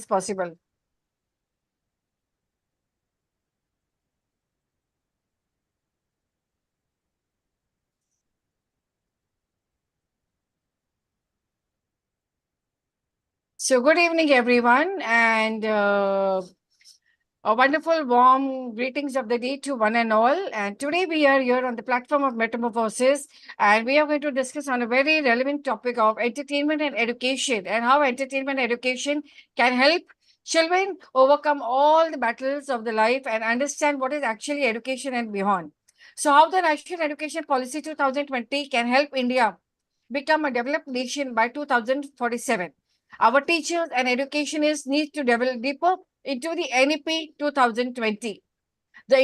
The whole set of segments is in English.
possible. So good evening, everyone, and a wonderful, warm greetings of the day to one and all. And today we are here on the platform of Metamorphosis, and we are going to discuss on a very relevant topic of entertainment and education, and how entertainment and education can help children overcome all the battles of the life and understand what is actually education and beyond. So how the National Education Policy 2020 can help India become a developed nation by 2047. Our teachers and educationists need to delve deeper into the NEP 2020. The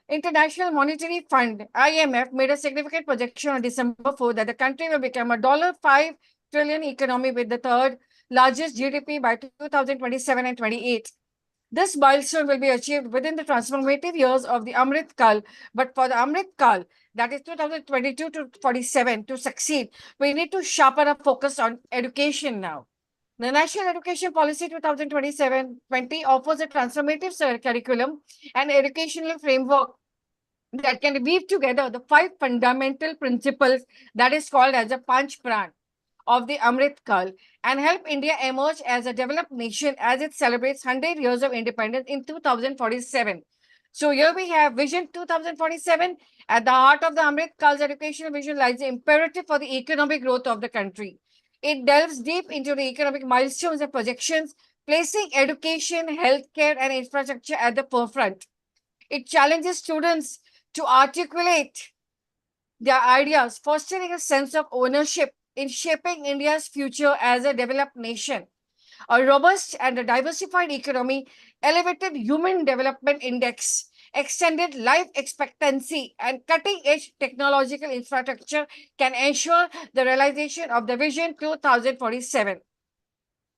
International Monetary Fund, IMF, made a significant projection on December 4 that the country will become a $5 trillion economy with the third largest GDP by 2027 and 28. This milestone will be achieved within the transformative years of the Amrit Kal. But for the Amrit Kal, that is 2022 to 47, to succeed, we need to sharpen our focus on education now. The National Education Policy 2027-20 offers a transformative curriculum and educational framework that can weave together the 5 fundamental principles that is called as a Panch Pran of the Amrit Kal and help India emerge as a developed nation as it celebrates 100 years of independence in 2047. So here we have Vision 2047. At the heart of the Amrit Kal's educational vision lies the imperative for the economic growth of the country. It delves deep into the economic milestones and projections, placing education, healthcare, and infrastructure at the forefront. It challenges students to articulate their ideas, fostering a sense of ownership in shaping India's future as a developed nation. A robust and a diversified economy, elevated Human Development Index, extended life expectancy, and cutting-edge technological infrastructure can ensure the realization of the Vision 2047.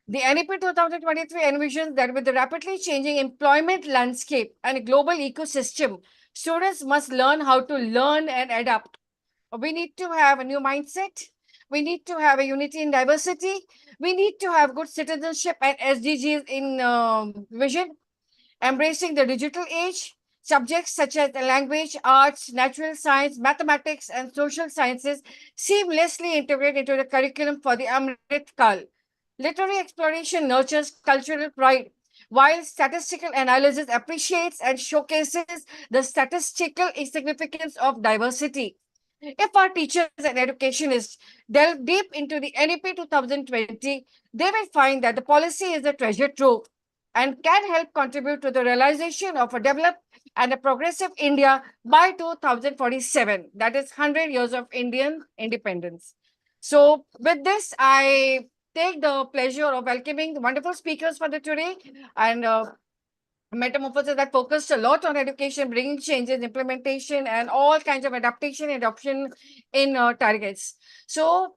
The NEP 2023 envisions that with the rapidly changing employment landscape and global ecosystem, students must learn how to learn and adapt. We need to have a new mindset. We need to have a unity in diversity. We need to have good citizenship and SDGs in vision, embracing the digital age. Subjects such as language, arts, natural science, mathematics, and social sciences seamlessly integrate into the curriculum for the Amrit Kal. Literary exploration nurtures cultural pride, while statistical analysis appreciates and showcases the statistical significance of diversity. If our teachers and educationists delve deep into the NEP 2020, they will find that the policy is a treasure trove and can help contribute to the realization of a developed and a progressive India by 2047. That is 100 years of Indian independence. So with this, I take the pleasure of welcoming the wonderful speakers for the today and Metamorphosis that focused a lot on education, bringing changes, implementation, and all kinds of adaptation and adoption in targets. So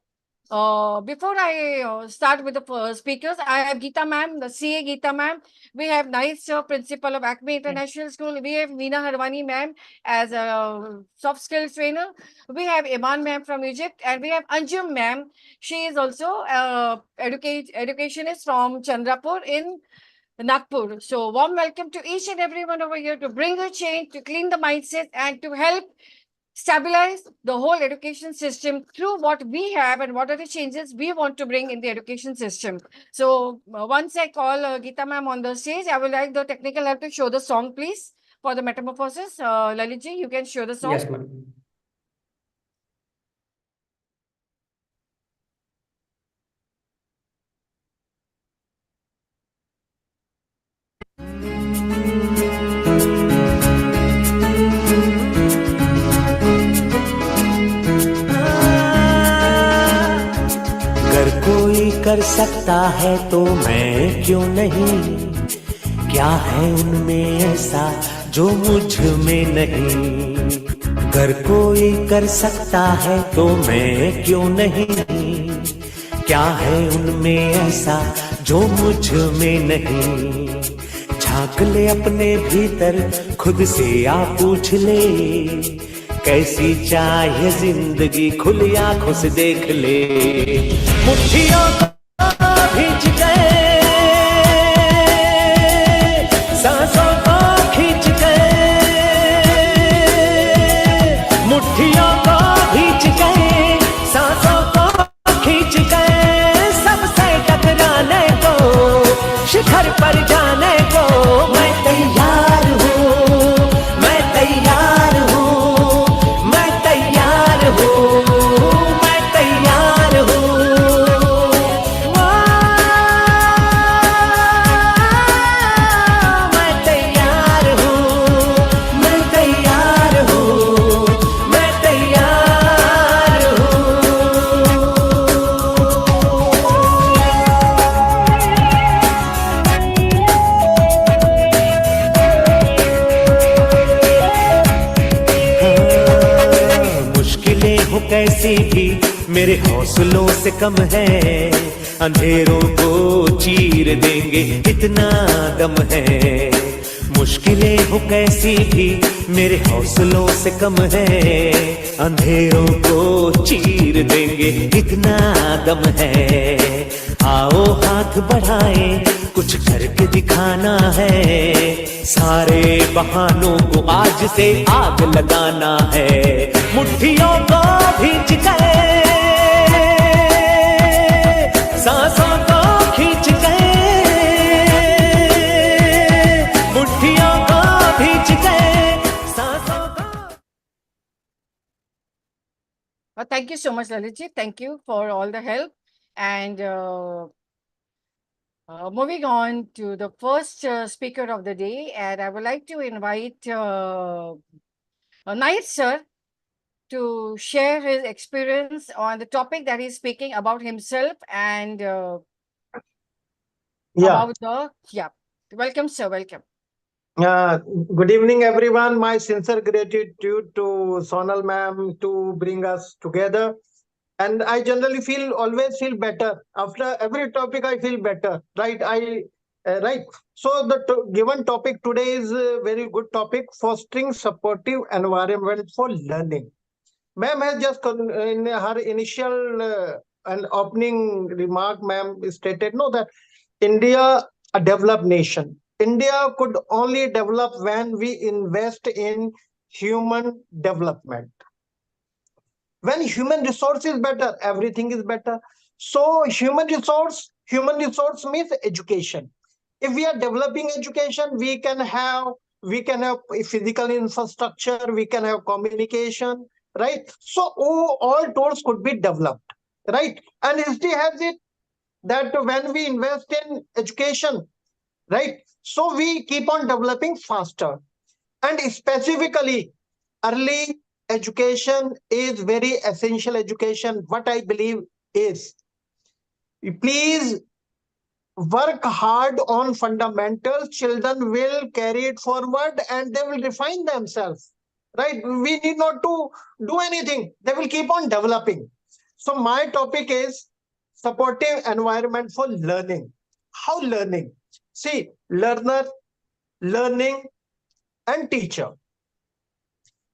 before I start with the speakers, I have Geeta ma'am, the CA Geeta ma'am. We have nice principal of Acme International School. We have Meena Harwani ma'am as a soft skills trainer. We have Iman ma'am from Egypt, and we have Anjum ma'am. She is also educationist from Chandrapur in Nagpur. So warm welcome to each and everyone over here to bring a change, to clean the mindset, and to help stabilize the whole education system through what we have and what are the changes we want to bring in the education system. So once I call Geeta ma'am on the stage, I would like the technical help to show the song, please, for the Metamorphosis. Lalitji, you can show the song. Yes, ma'am. कोई कर सकता है तो मैं क्यों नहीं, क्या है उनमें ऐसा जो मुझ में नहीं। अगर कोई कर सकता है तो मैं क्यों नहीं, क्या है उनमें ऐसा जो मुझ में नहीं। झांक ले अपने भीतर खुद से आ पूछ ले, कैसी चाहे जिंदगी खुली आंखों से देख ले। मुट्ठियों को भींच गए पर जाने को मैं तैयार हूँ, मैं तैयार हूँ, मैं तैयार हूँ, मैं तैयार हूँ। मैं तैयार हूँ, मैं तैयार हूँ, मैं तैयार हूँ। मुश्किलें हो कैसी भी मेरे हौसलों से कम है, अंधेरों को चीर देंगे इतना दम है। मुश्किलें हो कैसी भी मेरे हौसलों से कम है, अंधेरों को चीर देंगे इतना दम है। आओ हाथ बढ़ाए, कुछ करके दिखाना है, सारे बहानों को आज से आग लगाना है। मुट्ठियों को भींच गए, सांसों को खींच गए, मुट्ठियों को भींच गए, सांसों को। Thank you so much, Lalitji. Thank you for all the help. And moving on to the first speaker of the day, and I would like to invite Nayat sir to share his experience on the topic that he's speaking about himself and Yeah. about the welcome sir, welcome. Good evening, everyone. My sincere gratitude to Sonal ma'am to bring us together. And I generally always feel better after every topic. I feel better, right? Right. So the given topic today is a very good topic: fostering supportive environment for learning. Ma'am has just in her initial and opening remark, ma'am stated no that India, a developed nation. India could only develop when we invest in human development. When human resource is better, everything is better. So human resource means education. If we are developing education, we can have a physical infrastructure, we can have communication, right? So all tools could be developed, right? And history has it that when we invest in education, right, so we keep on developing faster. And specifically, early education is very essential education. What I believe is, please work hard on fundamentals. Children will carry it forward and they will refine themselves, right? We need not to do anything. They will keep on developing. So my topic is supportive environment for learning. How learning? See, learner, learning, and teacher.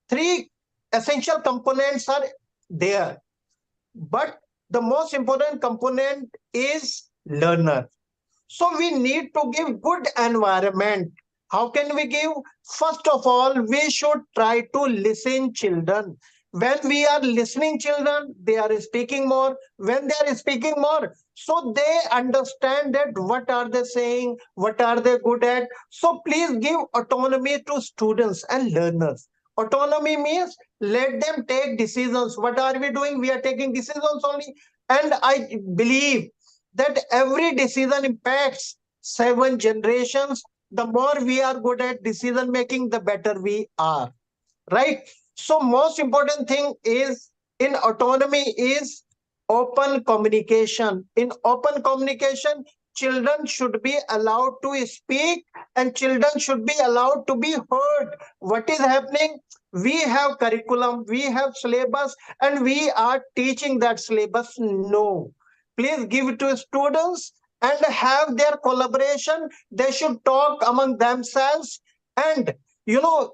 Three essential components are there. But the most important component is learner. So we need to give good environment. How can we give? First of all, we should try to listen children. When we are listening children, they are speaking more. When they are speaking more, so they understand that what are they saying, what are they good at. So please give autonomy to students and learners. Autonomy means let them take decisions. What are we doing? We are taking decisions only. And I believe that every decision impacts 7 generations. The more we are good at decision making, the better we are, right? So most important thing is in autonomy is open communication. In open communication, children should be allowed to speak and children should be allowed to be heard. What is happening? We have curriculum, we have syllabus, and we are teaching that syllabus. No. Please give it to students and have their collaboration. They should talk among themselves. And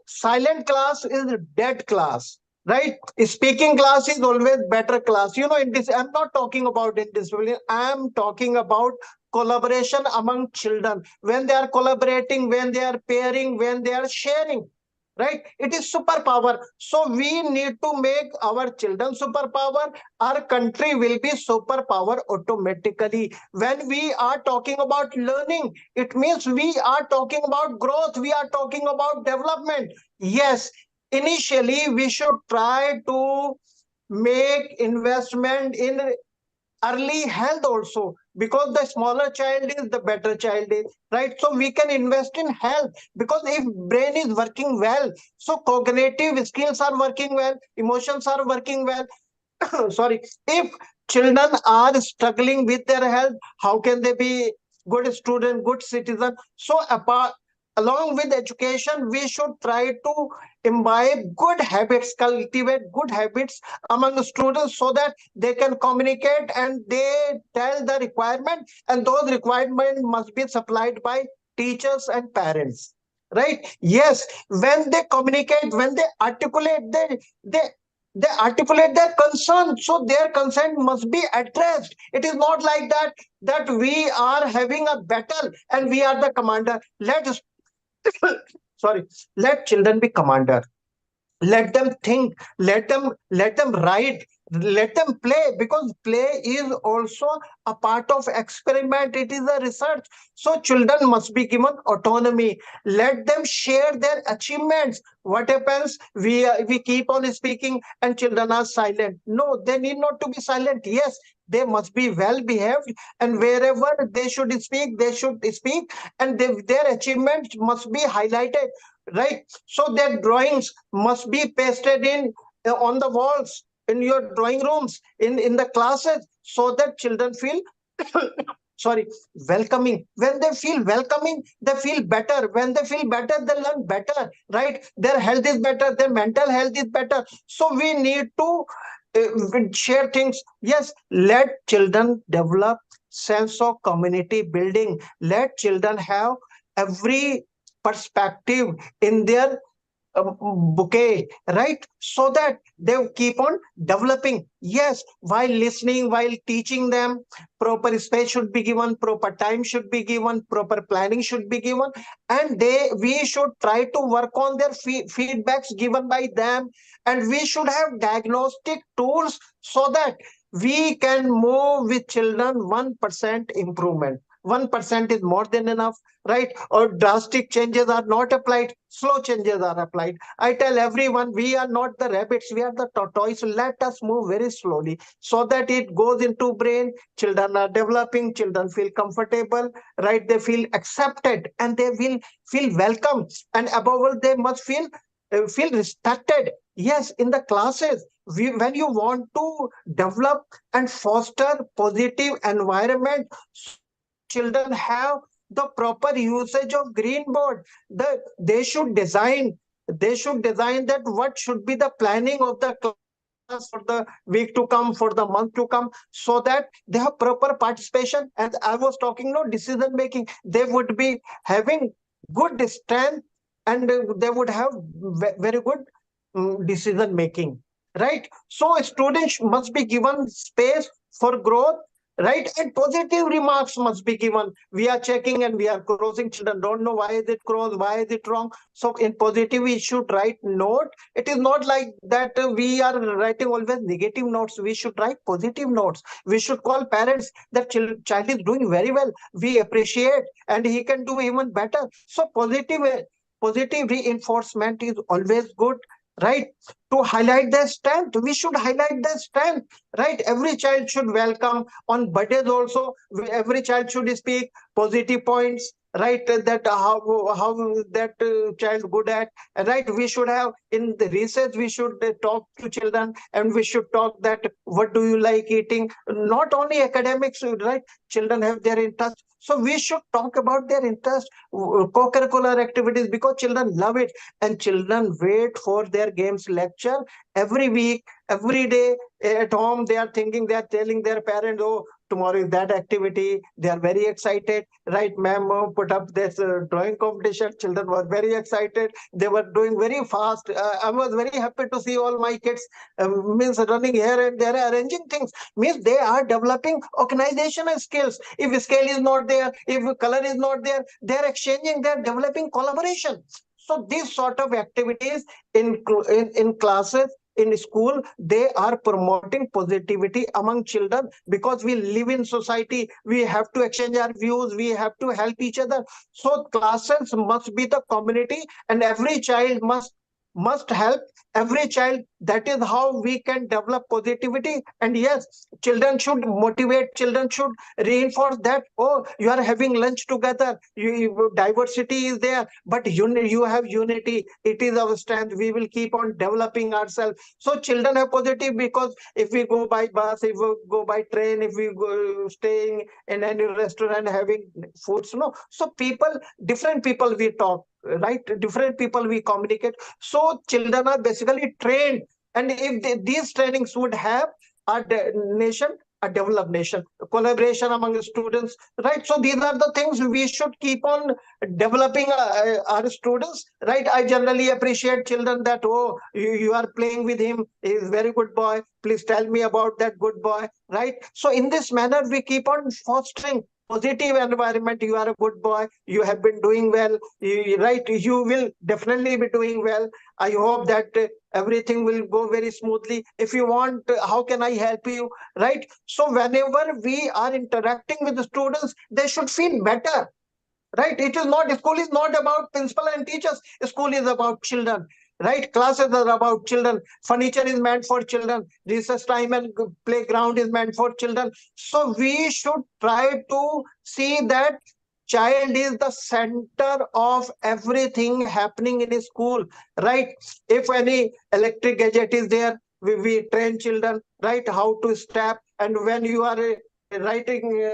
silent class is dead class, right? Speaking class is always better class. In this, I'm not talking about indiscipline. I'm talking about collaboration among children. When they are collaborating, when they are pairing, when they are sharing, right? It is superpower. So we need to make our children superpower. Our country will be superpower automatically. When we are talking about learning, it means we are talking about growth. We are talking about development. Yes, initially we should try to make investment in early health also, because the smaller child is the better child is, right? So we can invest in health, because if brain is working well, so cognitive skills are working well, emotions are working well. Sorry, if children are struggling with their health, how can they be good student, good citizen? So apart, along with education, we should try to imbibe good habits, cultivate good habits among the students, so that they can communicate and they tell the requirement, and those requirements must be supplied by teachers and parents, right? Yes, when they communicate, when they articulate, they articulate their concern, so their concern must be addressed. It is not like that we are having a battle and we are the commander. Let us sorry, let children be commander. Let them think, let them write, let them play, because play is also a part of experiment, it is a research. So children must be given autonomy. Let them share their achievements. What happens, we keep on speaking and children are silent? No, they need not to be silent. Yes, they must be well behaved, and wherever they should speak, they should speak, and their achievements must be highlighted, right? So their drawings must be pasted in on the walls, in your drawing rooms, in the classes, so that children feel sorry, welcoming. When they feel welcoming, they feel better. When they feel better, they learn better, right? Their health is better, their mental health is better. So we need to share things. Yes, let children develop sense of community building. Let children have every perspective in their bouquet, right? So that they keep on developing. Yes, while listening, while teaching them, proper space should be given, proper time should be given, proper planning should be given, and we should try to work on their feedbacks given by them, and we should have diagnostic tools, so that we can move with children 1% improvement. 1% is more than enough, right? Or drastic changes are not applied, slow changes are applied. I tell everyone, we are not the rabbits, we are the tortoise. Let us move very slowly, so that it goes into brain. Children are developing, children feel comfortable, right? They feel accepted, and they will feel welcome, and above all, they must feel respected. Yes, in the classes, when you want to develop and foster positive environment, children have the proper usage of green board. They should design that what should be the planning of the class for the week to come, for the month to come, so that they have proper participation. And I was talking, no, decision making, they would be having good strength, and they would have very good decision making, right? So students must be given space for growth, right? And positive remarks must be given. We are checking and we are crossing. Children don't know why is it crossed, why is it wrong. So in positive, we should write note. It is not like that we are writing always negative notes. We should write positive notes. We should call parents that child is doing very well. We appreciate, and he can do even better. So positive reinforcement is always good, right? To highlight their strength, we should highlight their strength, right? Every child should welcome. On birthdays also, every child should speak positive points, right? That how that child good at, right? We should have in the research, we should talk to children, and we should talk that what do you like eating. Not only academics, right? Children have their interest, so we should talk about their interest, co-curricular activities, because children love it, and children wait for their games lecture every week, every day. At home, they are thinking, they are telling their parents, oh, tomorrow is that activity. They are very excited, right? Ma'am put up this drawing competition. Children were very excited. They were doing very fast. I was very happy to see all my kids means running here and there, arranging things. Means they are developing organizational skills. If scale is not there, if color is not there, they are exchanging, they are developing collaboration. So these sort of activities in classes, in school, they are promoting positivity among children, because we live in society, we have to exchange our views, we have to help each other. So classes must be the community, and every child must help every child. That is how we can develop positivity. And yes, children should motivate, children should reinforce that, oh, you are having lunch together, diversity is there, but you have unity, it is our strength, we will keep on developing ourselves. So children are positive, because if we go by bus, if we go by train, if we go staying in any restaurant having foods, no, so different people we talk, right, different people we communicate. So children are basically trained, and if these trainings would have a nation, a developed nation, collaboration among students, right? So these are the things we should keep on developing our students, right? I generally appreciate children that, oh, you are playing with him, he is very good boy, please tell me about that good boy, right? So in this manner we keep on fostering positive environment. You are a good boy, you have been doing well, right, you will definitely be doing well. I hope that everything will go very smoothly. If you want, how can I help you, right? So whenever we are interacting with the students, they should feel better, right? It is not, school is not about principal and teachers, school is about children, right? Classes are about children, furniture is meant for children, recess time and playground is meant for children. So we should try to see that child is the center of everything happening in a school, right? If any electric gadget is there, we train children, right, how to step. And when you are writing,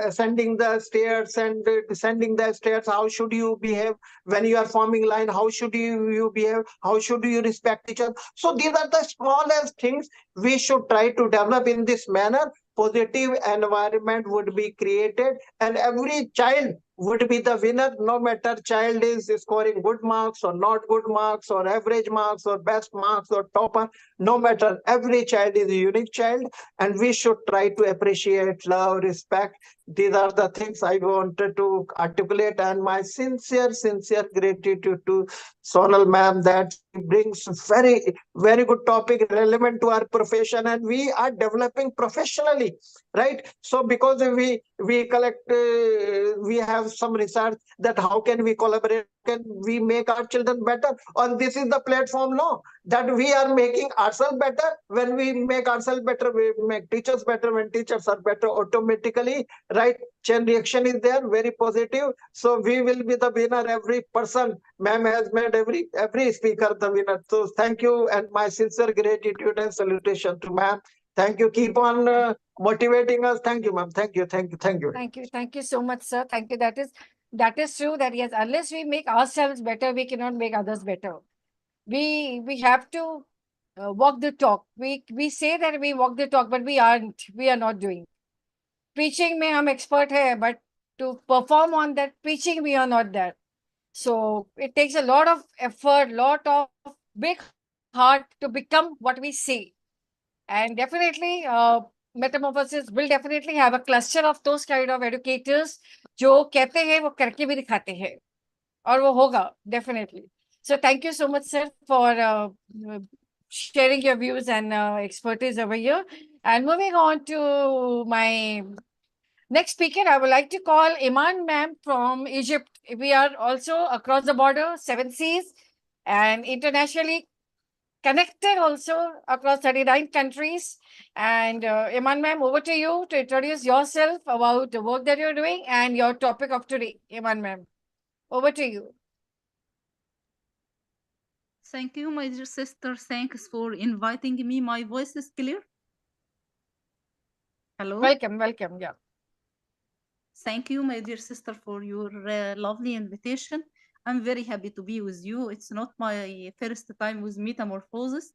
ascending the stairs and descending the stairs, how should you behave? When you are forming line, how should you behave? How should you respect each other? So these are the smallest things we should try to develop. In this manner, positive environment would be created, and every child would be the winner, no matter child is scoring good marks or not good marks, or average marks or best marks or topper. No matter, every child is a unique child, and we should try to appreciate, love, respect. These are the things I wanted to articulate, and my sincere gratitude to Sonal ma'am, that brings very good topic relevant to our profession, and we are developing professionally, right? So because we collect, we have some research that how can we collaborate, can we make our children better, and this is the platform, no, that we are making ourselves better. When we make ourselves better, we make teachers better. When teachers are better, automatically, right, chain reaction is there, very positive. So we will be the winner. Every person, ma'am has made every speaker the winner. So thank you, and my sincere gratitude and salutation to ma'am. Thank you. Keep on motivating us. Thank you, ma'am. Thank you. Thank you. Thank you so much, sir. Thank you. That is true, that yes, unless we make ourselves better, we cannot make others better. We have to walk the talk. We say that we walk the talk, but we are not doing. Preaching mein hum expert hai, but to perform on that preaching, we are not there. So it takes a lot of effort, lot of big heart to become what we say. And definitely, Metamorphosis will definitely have a cluster of those kind of educators जो कहते हैं वो करके भी दिखाते हैं, और वो होगा definitely. So thank you so much, sir, for sharing your views and expertise over here. And moving on to my next speaker, I would like to call Iman ma'am from Egypt. We are also across the border, 7 seas, and internationally connected also across 39 countries. And Iman ma'am, over to you to introduce yourself about the work that you're doing and your topic of today. Iman ma'am, over to you. Thank you, my dear sister. Thanks for inviting me. My voice is clear? Hello? Welcome, yeah. Thank you, my dear sister, for your lovely invitation. I'm very happy to be with you. It's not my first time with Metamorphosis,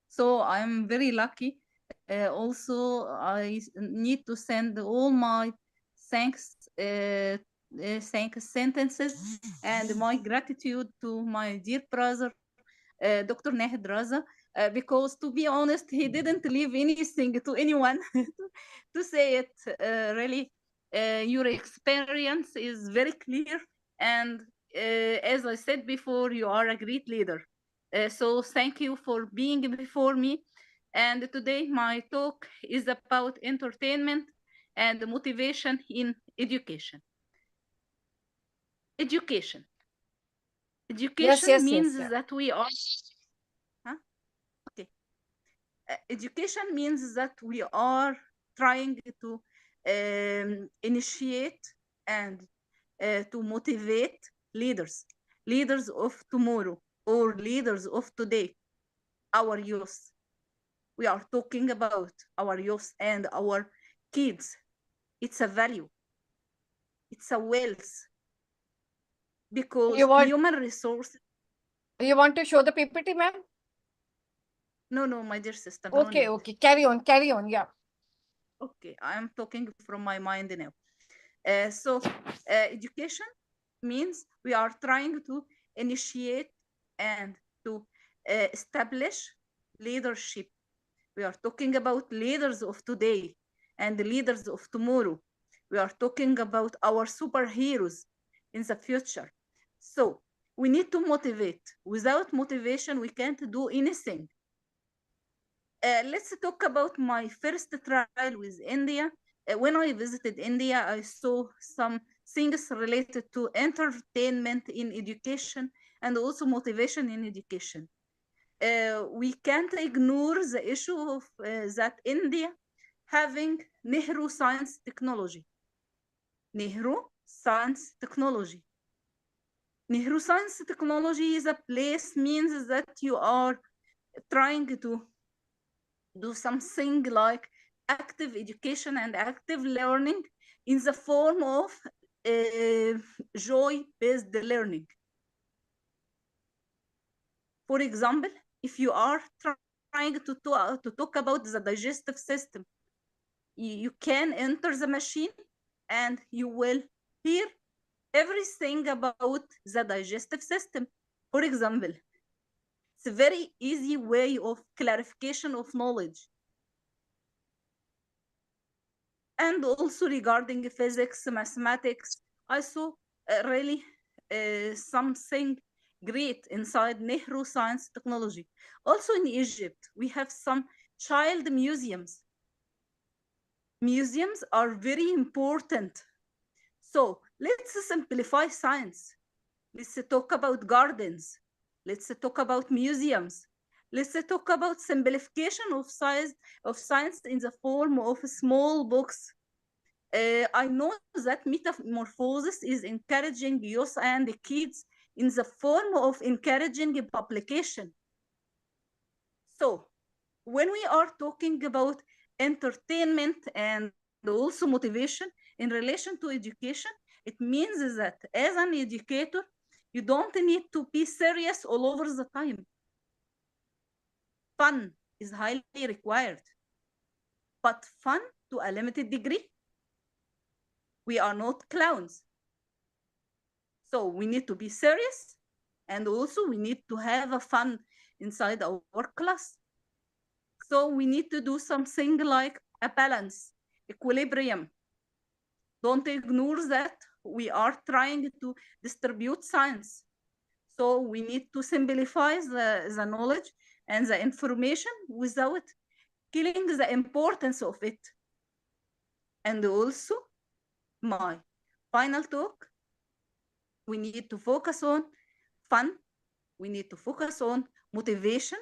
so I'm very lucky. Also, I need to send all my thanks sentences and my gratitude to my dear brother, Dr. Nahid Raza, because to be honest, he didn't leave anything to anyone to say it. Really, your experience is very clear, and as I said before, you are a great leader. So thank you for being before me. And today my talk is about entertainment and motivation in education. Education. Education yes, means yeah. that we are. Huh? Okay. Education means that we are trying to initiate and to motivate leaders of tomorrow or leaders of today, our youth. We are talking about our youth and our kids. It's a value, it's a wealth, because You want human resources. you want to show the PPT, ma'am? No, my dear sister. No Okay, need. okay. Carry on. Yeah. Okay, I am talking from my mind now. So education means we are trying to initiate and to establish leadership. We are talking about leaders of today and the leaders of tomorrow. We are talking about our superheroes in the future. So we need to motivate. Without motivation, we can't do anything. Let's talk about my first trial with India. When I visited India, I saw some things related to entertainment in education and also motivation in education. We can't ignore the issue of that India having Nehru Science Technology. Nehru Science Technology. Nehru Science Technology is a place means that you are trying to do something like active education and active learning in the form of joy-based learning. For example, if you are trying to talk about the digestive system, you can enter the machine and you will hear everything about the digestive system. For example, it's a very easy way of clarification of knowledge. And also regarding physics, mathematics, I saw really something great inside Nehru Science Technology. Also in Egypt, we have some child museums. Museums are very important. So let's simplify science. Let's talk about gardens. Let's talk about museums. Let's talk about simplification of science in the form of small books. I know that Metamorphosis is encouraging youth and the kids in the form of encouraging publication. So when we are talking about entertainment and also motivation in relation to education, it means that as an educator, you don't need to be serious all over the time. Fun is highly required, but fun to a limited degree. We are not clowns. So we need to be serious, and also we need to have a fun inside our class. So we need to do something like a balance, equilibrium. Don't ignore that we are trying to distribute science. So we need to simplify the knowledge and the information without killing the importance of it. And also, my final talk, we need to focus on fun, we need to focus on motivation,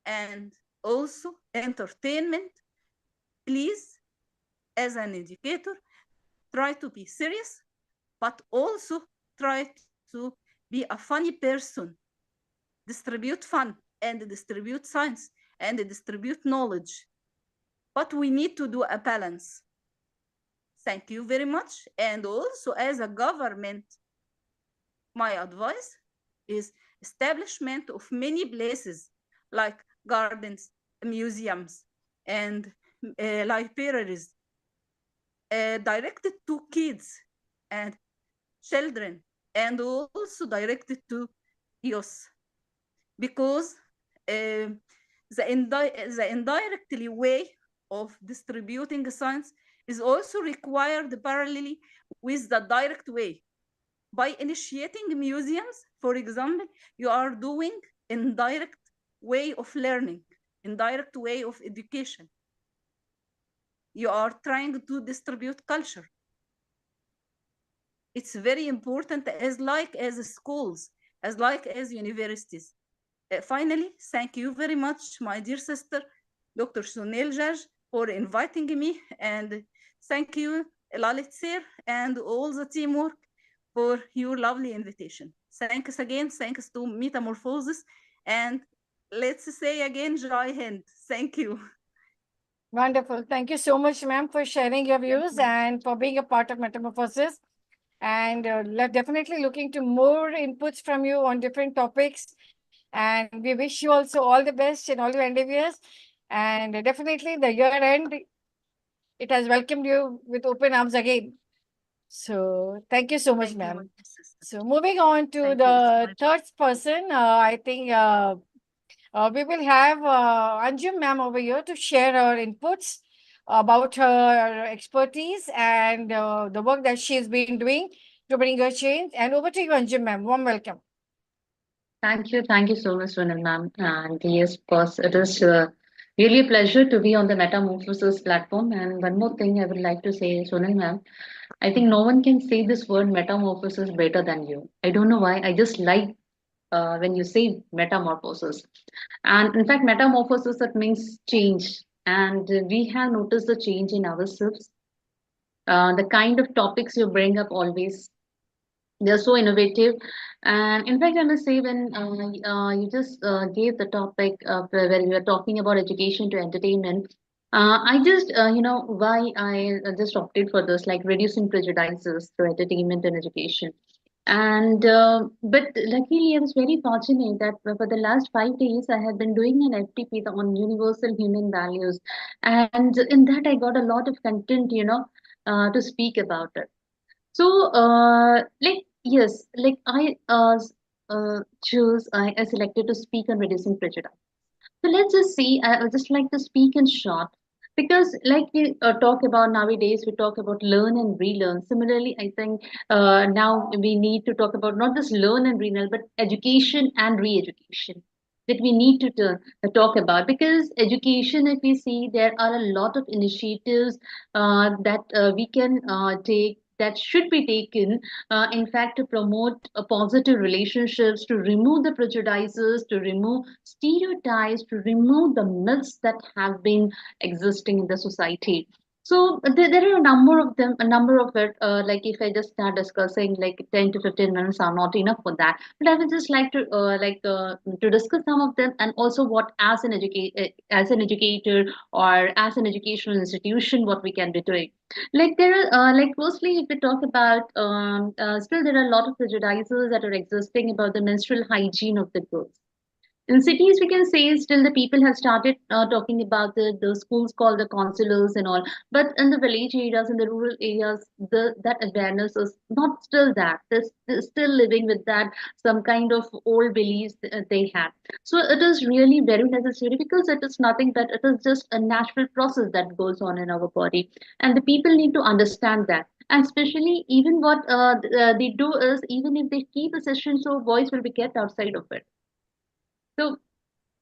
and also entertainment. Please, as an educator, try to be serious, but also try to be a funny person. Distribute fun and distribute science and distribute knowledge. But we need to do a balance. Thank you very much. And also as a government, my advice is establishment of many places like gardens, museums, and libraries directed to kids and children, and also directed to youth, because the indirectly way of distributing science is also required parallelly with the direct way by initiating museums, for example, you are doing indirect way of learning, indirect way of education. You are trying to distribute culture. It's very important, as like as schools, as like as universities. Finally, thank you very much, my dear sister, Dr. Sunil Jaj, for inviting me, and thank you, Lalit Sir, and all the teamwork for your lovely invitation. Thanks again, thanks to Metamorphosis, and let's say again, Jai Hind. Thank you. Wonderful. Thank you so much, ma'am, for sharing your views you. and for being a part of Metamorphosis. And definitely looking to more inputs from you on different topics. And we wish you also all the best in all your endeavors. And definitely the year end, it has welcomed you with open arms again. So thank you so much, Thank you, my ma'am. dear sister. So moving on to Thank you. the It's my third person, I think we will have Anjum ma'am over here to share her inputs about her expertise and the work that she has been doing to bring her change. And over to you, Anjum ma'am. Warm welcome. Thank you so much, Sonal ma'am. And yes, of course, it is really a pleasure to be on the Metamorphosis platform. And one more thing I would like to say, Sonal ma'am, I think no one can say this word metamorphosis better than you. I don't know why. I just like when you say metamorphosis. And in fact, metamorphosis, that means change. And we have noticed the change in ourselves. The kind of topics you bring up always, they're so innovative. And in fact, I must say, when you just gave the topic of where you were talking about education to entertainment, I just, why I just opted for this, like reducing prejudices through entertainment and education. And but luckily, I was very fortunate that for the last 5 days, I have been doing an FTP on universal human values, and in that, I got a lot of content, to speak about it. So, like, yes, like I selected to speak on reducing prejudice. So let's just see, I would just like to speak in short because, like we talk about nowadays, we talk about learn and relearn. Similarly, I think now we need to talk about not just learn and relearn, but education and re education that we need to talk about because education, if we see, there are a lot of initiatives that we can take that should be taken in fact to promote positive relationships, to remove the prejudices, to remove stereotypes, to remove the myths that have been existing in the society. So there are a number of them, a number of it. Like if I just start discussing, like 10 to 15 minutes are not enough for that. But I would just like to discuss some of them, and also what as an educator or as an educational institution, what we can be doing. Like there are like firstly, if we talk about still there are a lot of prejudices that are existing about the menstrual hygiene of the girls. In cities, we can say still the people have started talking about the schools called the counselors and all. But in the village areas, in the rural areas, that awareness is not still that. They're still living with that some kind of old beliefs they have. So it is really very necessary because it is nothing but it is just a natural process that goes on in our body, and the people need to understand that. And especially, even what they do is, even if they keep a session, so voice will be kept outside of it. So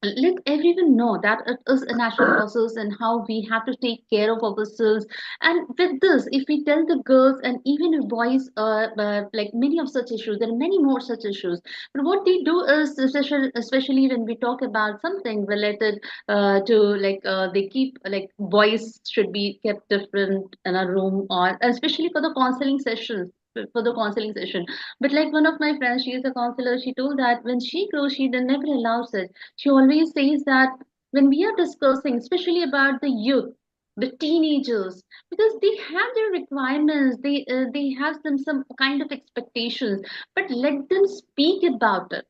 let everyone know that it is a natural process and how we have to take care of ourselves. And with this, if we tell the girls and even if boys, like many of such issues, there are many more such issues. But what they do is, especially when we talk about something related to like they keep like boys should be kept different in a room, or especially for the counseling sessions. For the counseling session, but like one of my friends, she is a counselor. She told that when she grows, she never allows it. She always says that when we are discussing, especially about the youth, the teenagers, because they have their requirements, they have some kind of expectations, but let them speak about it.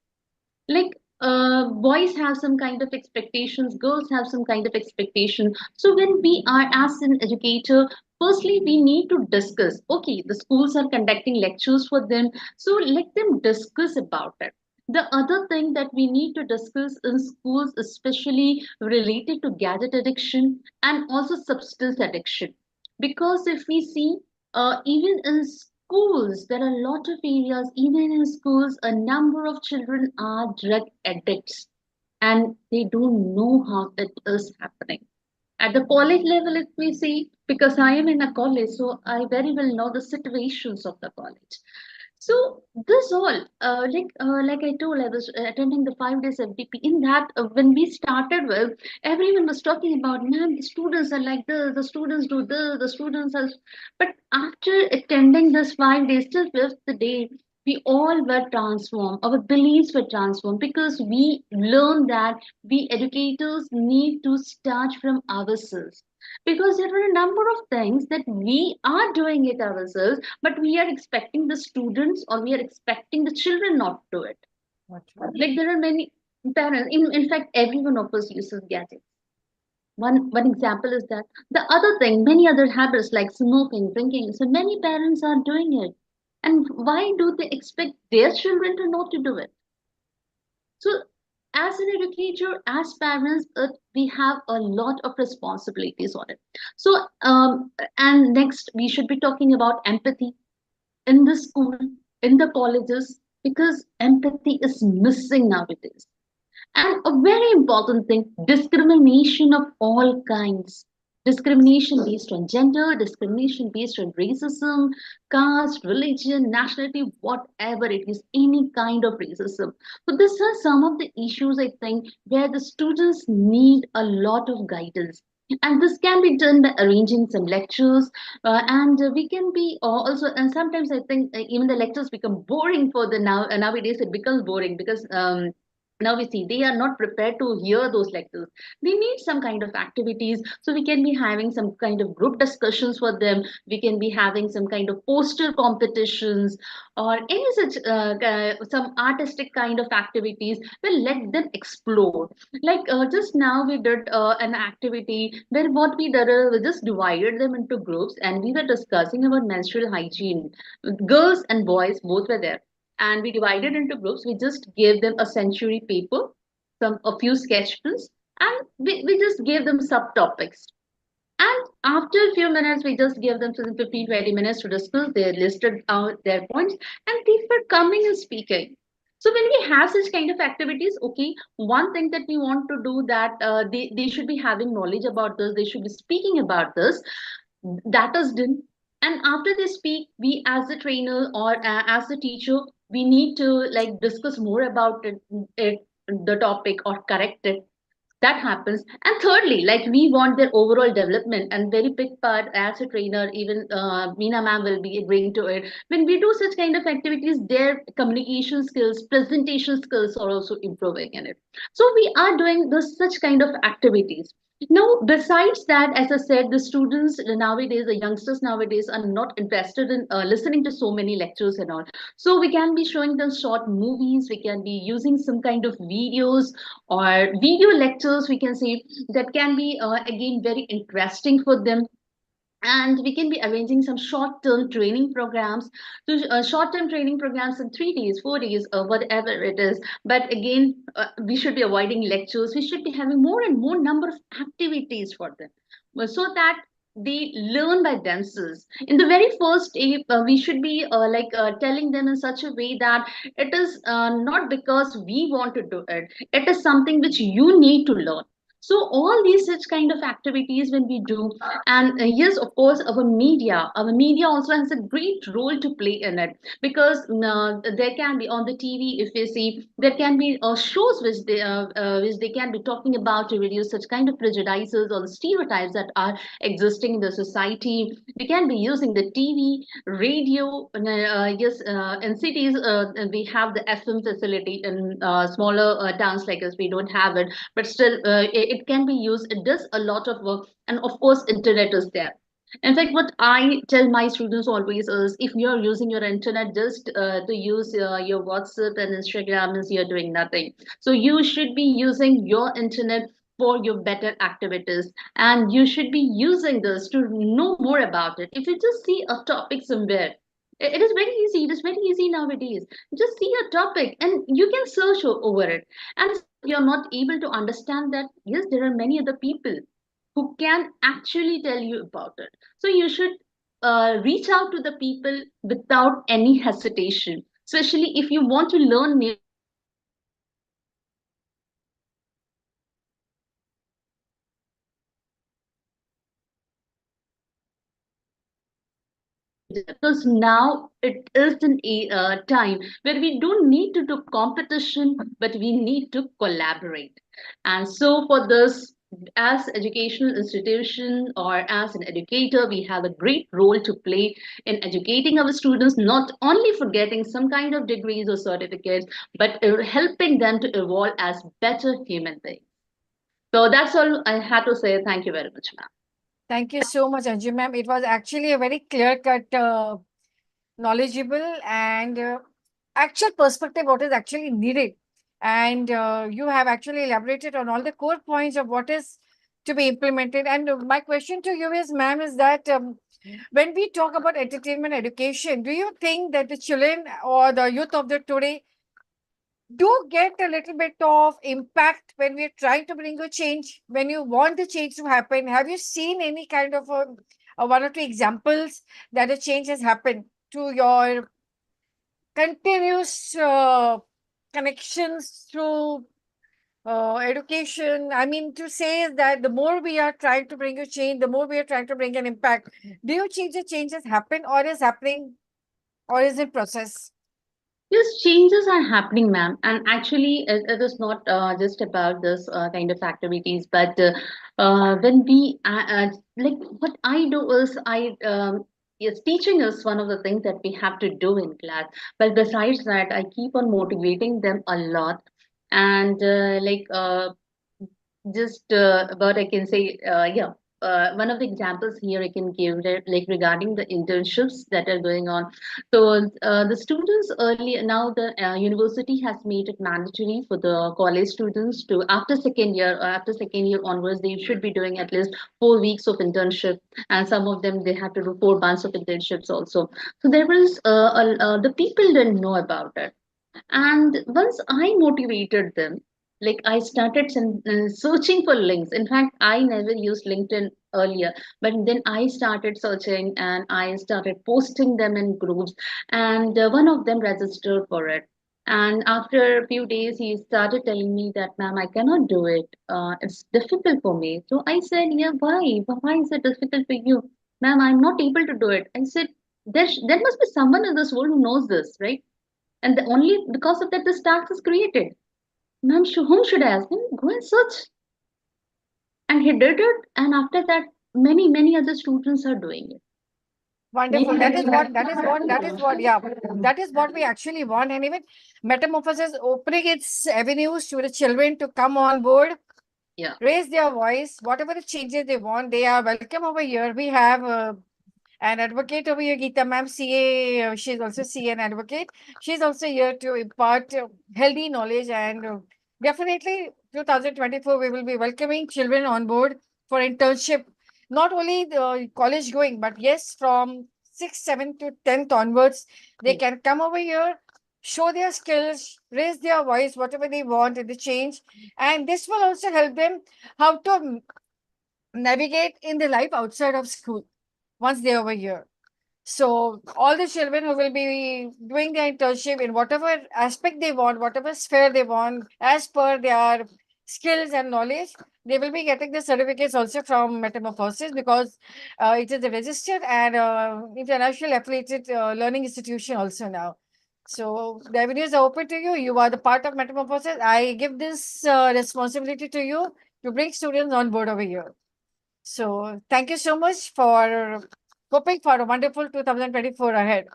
Like boys have some kind of expectations, girls have some kind of expectation. So when we are as an educator, firstly we need to discuss. Okay, the schools are conducting lectures for them, so let them discuss about it. The other thing that we need to discuss in schools, especially related to gadget addiction and also substance addiction, because if we see even in schools, there are a lot of areas, even in schools, a number of children are drug addicts and they don't know how it is happening. At the college level, if we see, because I am in a college, so I very well know the situations of the college. So this all, like I told, I was attending the 5 days FDP. In that, when we started with, everyone was talking about, man, the students are like this, the students do this, the students are. But after attending this 5 days, till fifth day, we all were transformed. Our beliefs were transformed because we learned that we educators need to start from ourselves, because there are a number of things that we are doing it ourselves, but we are expecting the students or we are expecting the children not to do it. Like there are many parents, in fact, every one of us uses gadgets. One example is that. The other thing, many other habits like smoking, drinking, so many parents are doing it. And why do they expect their children to know to do it? So, as an educator, as parents, we have a lot of responsibilities on it. So, and next, we should be talking about empathy in the school, in the colleges, because empathy is missing nowadays. And a very important thing, discrimination of all kinds. Discrimination based on gender, discrimination based on racism, caste, religion, nationality, whatever it is, any kind of racism. So these are some of the issues, I think, where the students need a lot of guidance. And this can be done by arranging some lectures, and we can be also. And sometimes I think even the lectures become boring for the nowadays. It becomes boring because. Now we see they are not prepared to hear those lectures. They need some kind of activities, so we can be having some kind of group discussions for them. We can be having some kind of poster competitions or any such some artistic kind of activities. Well, let them explore. Like just now we did an activity where what we did is we just divided them into groups and we were discussing about menstrual hygiene. Girls and boys both were there, and we divided into groups. We just gave them a century paper, a few sketch pens, and we just gave them subtopics. And after a few minutes, we just gave them 15, 20 minutes to discuss. They listed out their points and they were coming and speaking. So when we have such kind of activities, okay, one thing that we want to do that they should be having knowledge about this, they should be speaking about this. That is done. And after they speak, we as the trainer or as the teacher, we need to like discuss more about the topic or correct it. That happens. And thirdly, like we want their overall development, and very big part as a trainer, even Meena ma'am will be agreeing to it. When we do such kind of activities, their communication skills, presentation skills are also improving in it. So we are doing this such kind of activities. Now, besides that, as I said, the students nowadays, the youngsters nowadays are not interested in listening to so many lectures and all. So we can be showing them short movies, we can be using some kind of videos or video lectures, we can say, that can be again very interesting for them. And we can be arranging some short-term training programs, short-term training programs in 3 days, 4 days, or whatever it is. But again, we should be avoiding lectures. We should be having more and more number of activities for them, so that they learn by themselves. In the very first day, we should be telling them in such a way that it is not because we want to do it. It is something which you need to learn. So all these such kind of activities when we do, and yes, of course, our media also has a great role to play in it, because there can be on the TV, if we see, there can be shows which they can be talking about to reduce such kind of prejudices or the stereotypes that are existing in the society. We can be using the TV, radio, yes, in cities we have the FM facility. In smaller towns like us, we don't have it, but still it can be used. It does a lot of work, and of course internet is there. In fact, what I tell my students always is, if you're using your internet just to use your WhatsApp and Instagram, means you're doing nothing. So you should be using your internet for your better activities, and you should be using this to know more about it. If you just see a topic somewhere, it is very easy. It is very easy nowadays. Just see a topic and you can search over it. And if you're not able to understand that, yes, there are many other people who can actually tell you about it. So you should reach out to the people without any hesitation, especially if you want to learn new. Because now it is an time where we don't need to do competition, but we need to collaborate. And so for this, as educational institution or as an educator, we have a great role to play in educating our students, not only for getting some kind of degrees or certificates, but helping them to evolve as better human beings. So that's all I had to say. Thank you very much, ma'am. Thank you so much, Anju ma'am. It was actually a very clear-cut, knowledgeable and actual perspective what is actually needed. And you have actually elaborated on all the core points of what is to be implemented. And my question to you is, ma'am, is that when we talk about entertainment education, do you think that the children or the youth of the today do get a little bit of impact when we're trying to bring a change, when you want the change to happen? Have you seen any kind of a one or two examples that a change has happened to your continuous connections through education? I mean, to say is that the more we are trying to bring a change, the more we are trying to bring an impact. Do you think the changes happen or is happening or is in process? Yes, changes are happening, ma'am. And actually, it is not just about this kind of activities, but when we like what I do is yes, teaching is one of the things that we have to do in class. But besides that, I keep on motivating them a lot, and just about I can say, yeah. One of the examples here I can give, like regarding the internships that are going on. So the students early now the university has made it mandatory for the college students to after second year onwards they should be doing at least 4 weeks of internship, and some of them they have to do 4 months of internships also. So there was the people didn't know about it, and once I motivated them, like I started searching for links. In fact, I never used LinkedIn earlier, but then I started searching and I started posting them in groups. And one of them registered for it. And after a few days, he started telling me that, ma'am, I cannot do it. It's difficult for me. So I said, yeah, why? Why is it difficult for you? Ma'am, I'm not able to do it. I said, there must be someone in this world who knows this, right? And only because of that this task is created. Ma'am, whom should I ask him? Go and search. And he did it, and after that many other students are doing it. Wonderful. Yeah. That is what we actually want. And even Metamorphosis opening its avenues to the children to come on board, Yeah. raise their voice, whatever the changes they want, they are welcome over here. We have an advocate over here, Geeta ma'am, CA. She's also CA and advocate. She's also here to impart healthy knowledge, and definitely 2024 we will be welcoming children on board for internship. Not only the college going, but yes, from 6th, 7th to 10th onwards, they Yeah. can come over here, show their skills, raise their voice, whatever they want in the change. And this will also help them how to navigate in the life outside of school once they're over here. So all the children who will be doing their internship in whatever aspect they want, whatever sphere they want, as per their skills and knowledge, they will be getting the certificates also from Metamorphosis, because it is a registered and international affiliated learning institution also now. So the avenues are open to you. You are the part of Metamorphosis. I give this responsibility to you to bring students on board over here. So thank you so much for hoping for a wonderful 2024 ahead.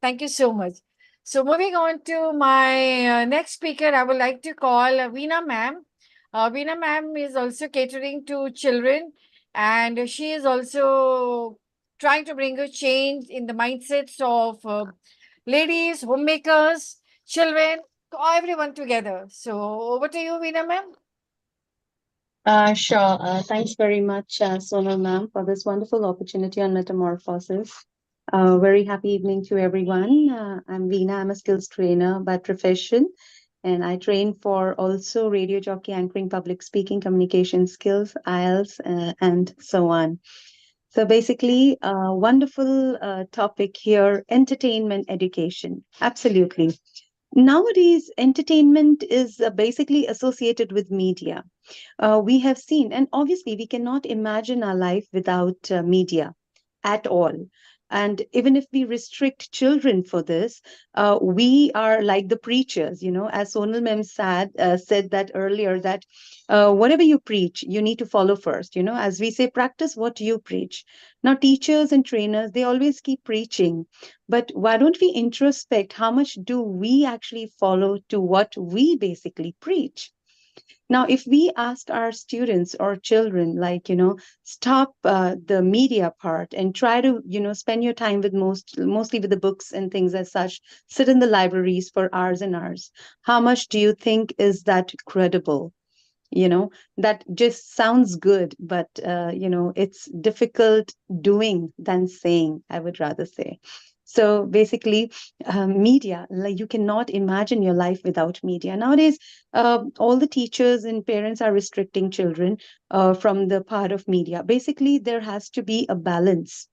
Thank you so much. So moving on to my next speaker, I would like to call Veena ma'am. Veena ma'am is also catering to children, and she is also trying to bring a change in the mindsets of ladies, homemakers, children, everyone together. So over to you, Veena ma'am. Sure. Thanks very much, Sonal ma'am, for this wonderful opportunity on Metamorphosis. Very happy evening to everyone. I'm Veena. I'm a skills trainer by profession, and I train for also radio jockey, anchoring, public speaking, communication skills, IELTS, and so on. So basically, wonderful topic here, entertainment education. Absolutely. Nowadays, entertainment is basically associated with media. We have seen, and obviously, we cannot imagine our life without media at all. And even if we restrict children for this, we are like the preachers, as Sonal Mem said that earlier, that whatever you preach, you need to follow first. As we say, practice what you preach. Now, teachers and trainers, they always keep preaching. But why don't we introspect how much do we actually follow to what we basically preach? Now, if we ask our students or children, like, stop the media part and try to, spend your time with mostly with the books and things as such, sit in the libraries for hours and hours, how much do you think is that credible? That just sounds good, but, it's difficult doing than saying, I would rather say. So basically, media, like you cannot imagine your life without media. Nowadays, all the teachers and parents are restricting children from the part of media. Basically, there has to be a balance,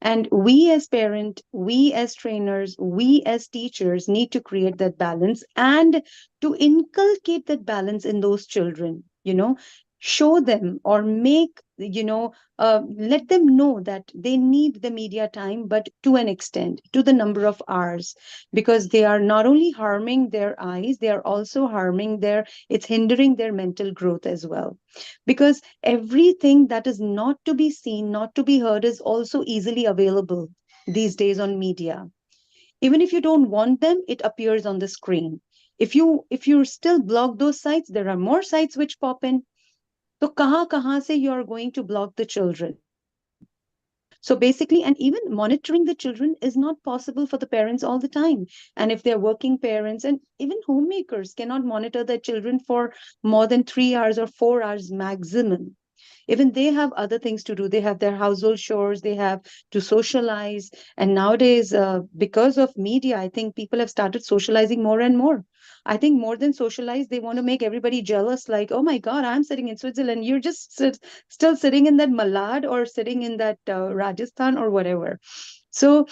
and we as parent, we as trainers, we as teachers need to create that balance and to inculcate that balance in those children, show them or make, let them know that they need the media time, but to an extent, to the number of hours, because they are not only harming their eyes, they are also harming it's hindering their mental growth as well. Because everything that is not to be seen, not to be heard, is also easily available these days on media. Even if you don't want them, it appears on the screen. If you still block those sites, there are more sites which pop in. So kahan se you are going to block the children? So basically, and even monitoring the children is not possible for the parents all the time. And if they're working parents, and even homemakers cannot monitor their children for more than 3 hours or 4 hours maximum. Even they have other things to do. They have their household chores, they have to socialize. And nowadays, because of media, I think people have started socializing more and more. I think more than socialize, they want to make everybody jealous, like, oh my God, I'm sitting in Switzerland, you're just still sitting in that Malad or sitting in that Rajasthan or whatever. So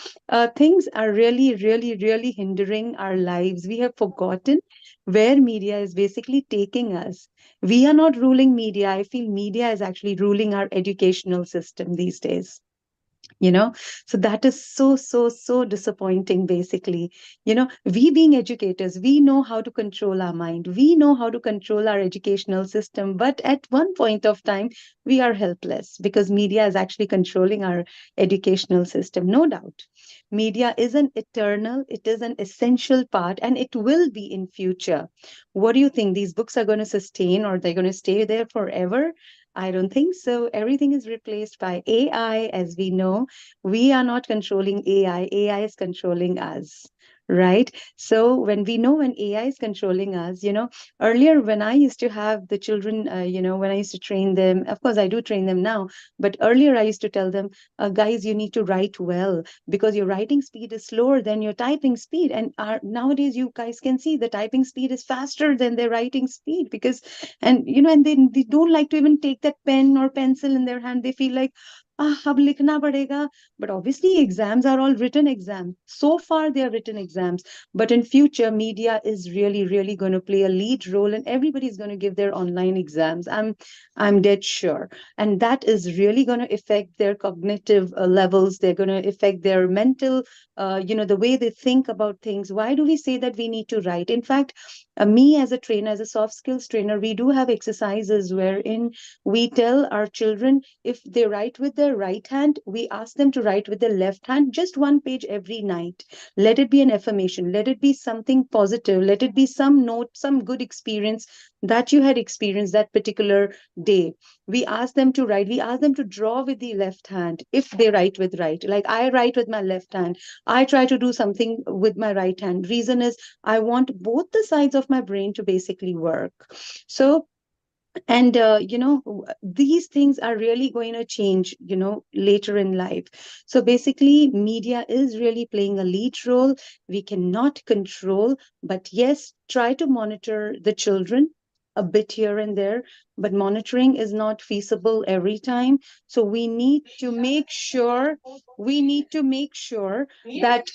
things are really, really, really hindering our lives. We have forgotten where media is basically taking us. We are not ruling media. I feel media is actually ruling our educational system these days. So that is so disappointing. Basically, we being educators, we know how to control our mind, we know how to control our educational system, but at one point of time we are helpless because media is actually controlling our educational system. No doubt, media is an eternal, it is an essential part, and it will be in future. What do you think? These books are going to sustain, or they're going to stay there forever? I don't think so. Everything is replaced by AI, as we know. We are not controlling AI. AI is controlling us, right? So when AI is controlling us, earlier when I used to have the children, when I used to train them, of course I do train them now, but earlier I used to tell them, guys, you need to write well because your writing speed is slower than your typing speed. And nowadays you guys can see the typing speed is faster than their writing speed because, and they don't like to even take that pen or pencil in their hand. They feel like, अब लिखना पड़ेगा. But obviously exams are all written exams. So far they are written exams. But in future, media is really, really going to play a lead role, and everybody's going to give their online exams. I'm dead sure. And that is really going to affect their cognitive levels. They're going to affect their mental, the way they think about things. Why do we say that we need to write? In fact, me as a trainer, as a soft skills trainer, we do have exercises wherein we tell our children, if they write with their right hand, we ask them to write with their left hand, just one page every night. Let it be an affirmation. Let it be something positive. Let it be some note, some good experience that you had experienced that particular day. We ask them to write. We ask them to draw with the left hand if they write with right. Like I write with my left hand. I try to do something with my right hand. Reason is I want both the sides of my brain to basically work. So, and these things are really going to change later in life. So basically media is really playing a lead role. We cannot control, but yes, try to monitor the children, a bit here and there, but monitoring is not feasible every time. So we need to make sure, that,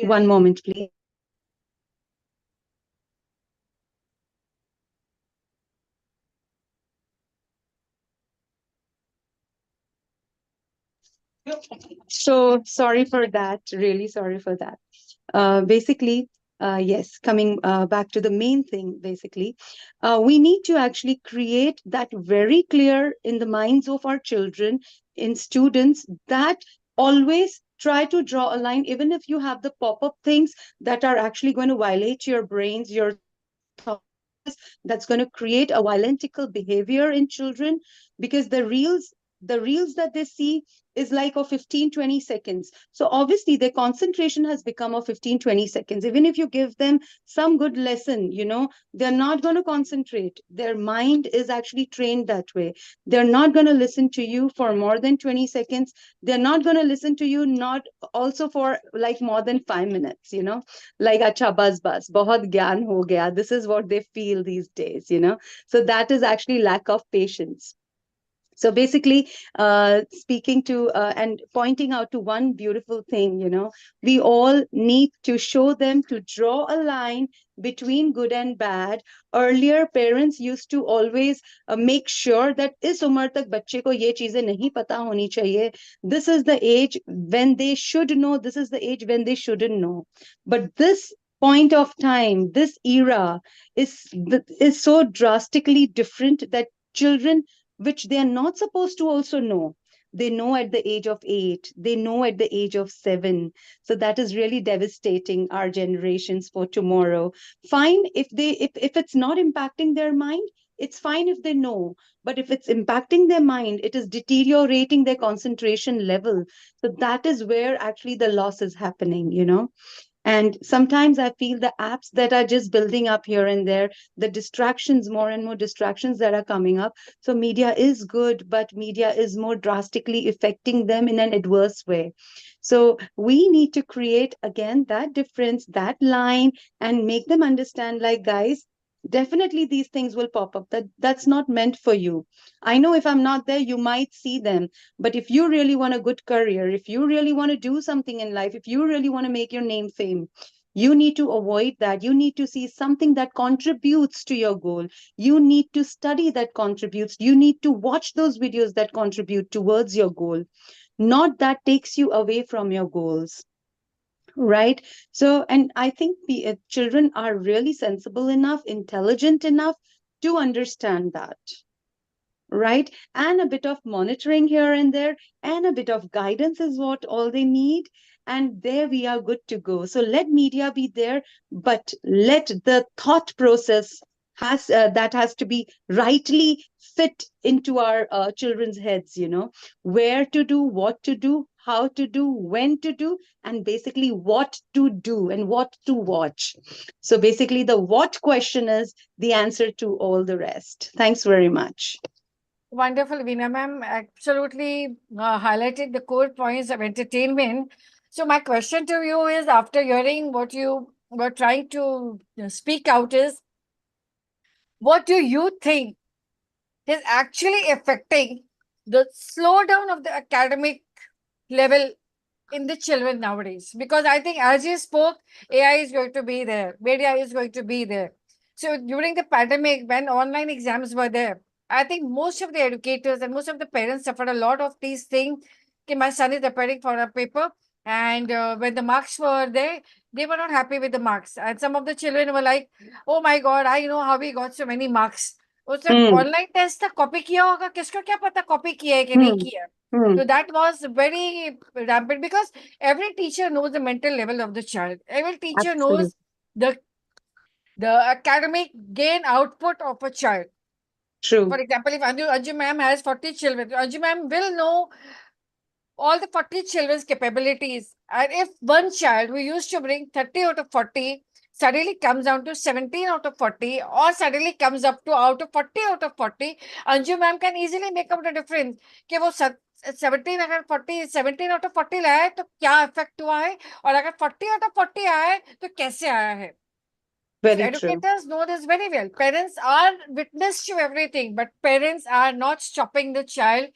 one moment, please. So sorry for that, really sorry for that. Basically, yes, coming back to the main thing, basically, we need to actually create that very clear in the minds of our children, in students, that always try to draw a line, even if you have the pop-up things that are actually going to violate your brains, your thoughts, that's going to create a violentical behavior in children, because the reels that they see is like of 15-20 seconds. So obviously their concentration has become of 15-20 seconds. Even if you give them some good lesson, they're not going to concentrate. Their mind is actually trained that way. They're not going to listen to you for more than 20 seconds. They're not going to listen to you, not also for like more than 5 minutes, like acha bas bahut gyan ho gaya. This is what they feel these days, So that is actually lack of patience. So basically, speaking to and pointing out to one beautiful thing, we all need to show them to draw a line between good and bad. Earlier, parents used to always make sure that is umar tak bacche ko ye cheezein nahi pata honi chahiye. This is the age when they should know. This is the age when they shouldn't know. But this point of time, this era is so drastically different that children, which they are not supposed to also know, they know at the age of 8, they know at the age of 7. So that is really devastating our generations for tomorrow. Fine if it's not impacting their mind, it's fine if they know. But if it's impacting their mind, it is deteriorating their concentration level. So that is where actually the loss is happening. And sometimes I feel the apps that are just building up here and there, the distractions, more and more distractions that are coming up. So media is good, but media is more drastically affecting them in an adverse way. So we need to create, again, that difference, that line, and make them understand, like, guys, definitely these things will pop up. That's not meant for you. I know if I'm not there, you might see them. But if you really want a good career, if you really want to do something in life, if you really want to make your name fame, you need to avoid that. You need to see something that contributes to your goal. You need to study that contributes. You need to watch those videos that contribute towards your goal, not that takes you away from your goals. Right. So, and I think children are really sensible enough, intelligent enough to understand that. Right. And a bit of monitoring here and there, and a bit of guidance is what all they need. And there we are good to go. So let media be there, but let the thought process that has to be rightly fit into our children's heads, where to do, what to do, how to do, when to do, and basically what to do and what to watch. So basically the what question is the answer to all the rest. Thanks very much. Wonderful, Veena ma'am. Absolutely highlighted the core points of entertainment. So my question to you is, after hearing what you were trying to speak out, is what do you think is actually affecting the slowdown of the academic level in the children nowadays? Because I think, as you spoke, AI is going to be there, media is going to be there. So during the pandemic, when online exams were there, I think most of the educators and most of the parents suffered a lot of these things. Okay, my son is preparing for a paper, and when the marks were there, they were not happy with the marks. And some of the children were like, "Oh my God, I know how we got so many marks." उसने online test था, copy किया होगा, किसको क्या पता copy किया है कि नहीं किया. So that was very rampant, because every teacher knows the mental level of the child. Every teacher knows the academic gain output of a child. True. For example, if Anju ma'am has 40 children, Anju ma'am will know all the 40 children's capabilities. And if one child who used to bring 30 out of 40 suddenly comes down to 17 out of 40, or suddenly comes up to out of 40 out of 40, Anju ma'am can easily make up the difference. कि वो 17 अगर 17 out of 40 लाया है तो क्या effect हुआ है, और अगर 40 out of 40 आया है तो कैसे आया है. So Very true. educators know this very well. Parents are witness to everything, but parents are not stopping the child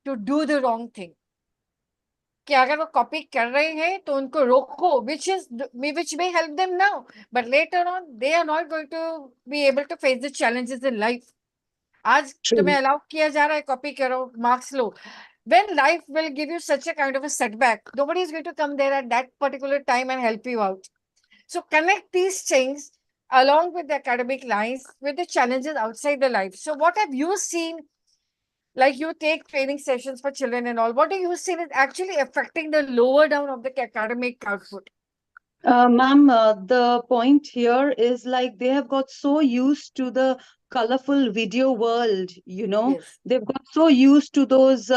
to do the wrong thing. कि अगर वो कॉपी कर रहे हैं तो उनको रोको, which may help them now, but later on they are not going to be able to face the challenges in life. आज True. तुम्हें अलाउ किया जा रहा है कॉपी करो, marks low. When life will give you such a kind of a setback, nobody is going to come there at that particular time and help you out. So connect these things along with the academic lines with the challenges outside the life. So what have you seen? Like you take training sessions for children and all, what do you see is actually affecting the lower down of the academic output? Ma'am, the point here is like they have got so used to the colorful video world, you know, Yes. they've got so used to those,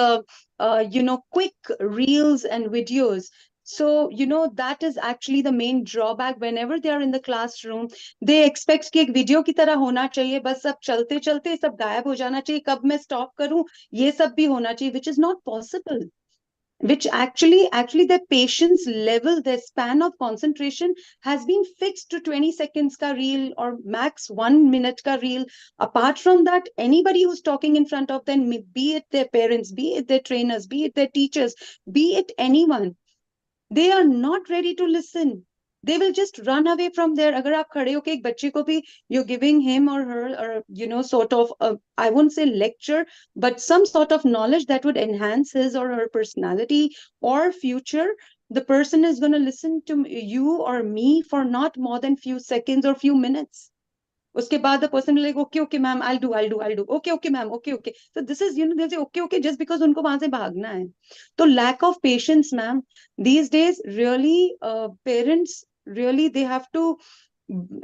quick reels and videos. So, that is actually the main drawback. Whenever they are in the classroom, they expect कि एक video की तरह होना चाहिए, बस सब चलते चलते सब गायब हो जाना चाहिए, कब मैं स्टॉप करूं, ये सब भी होना चाहिए, which is not possible. Which actually their patience level, their span of concentration has been fixed to 20 seconds ka reel or max 1 minute ka reel. Apart from that, anybody who's talking in front of them, be it their parents, be it their trainers, be it their teachers, be it anyone, they are not ready to listen. They will just run away from there. अगर आप खड़े होके एक बच्चे को भी you're giving him or her, or sort of I won't say lecture, but some sort of knowledge that would enhance his or her personality or future, the person is going to listen to you or me for not more than few seconds or few minutes. उसके बाद the person will like, okay ma'am, I'll do, okay ma'am, okay. So this is, they'll say okay just because उनको वहां से भागना है. So lack of patience, ma'am. These days, really, parents really, they have to,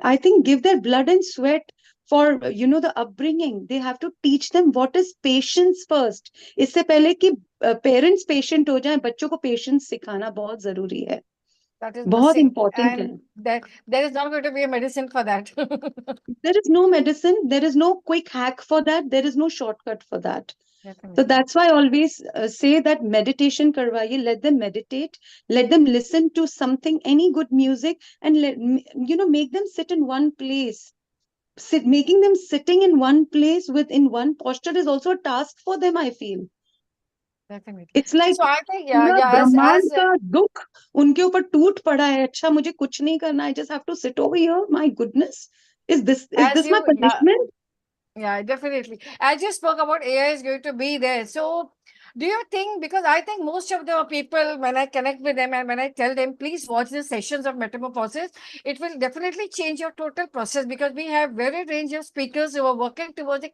I think, give their blood and sweat for, the upbringing. They have to teach them what is patience first. इससे पहले कि parents patient हो जाएं, बच्चों को patience सिखाना बहुत जरूरी है. That is बहुत missing. important है. And there is not going to be a medicine for that. There is no medicine, there is no quick hack for that, there is no shortcut for that. So Definitely. that's why I always say that meditation karwaiye, let them meditate, let them listen to something, any good music, and make them sit in one place. Making them sitting in one place in one posture is also a task for them, I feel. Definitely. It's like So I think, पूरा yeah, ब्रह्मांड का दुख उनके ऊपर टूट पड़ा है. अच्छा, मुझे कुछ नहीं करना, I just have to sit over here. My goodness, is this my punishment? Yeah, definitely. As you spoke about AI is going to be there. So do you think, because I think most of the people, when I connect with them and when I tell them, please watch the sessions of Metamorphosis, it will definitely change your total process, because we have very range of speakers who are working towards the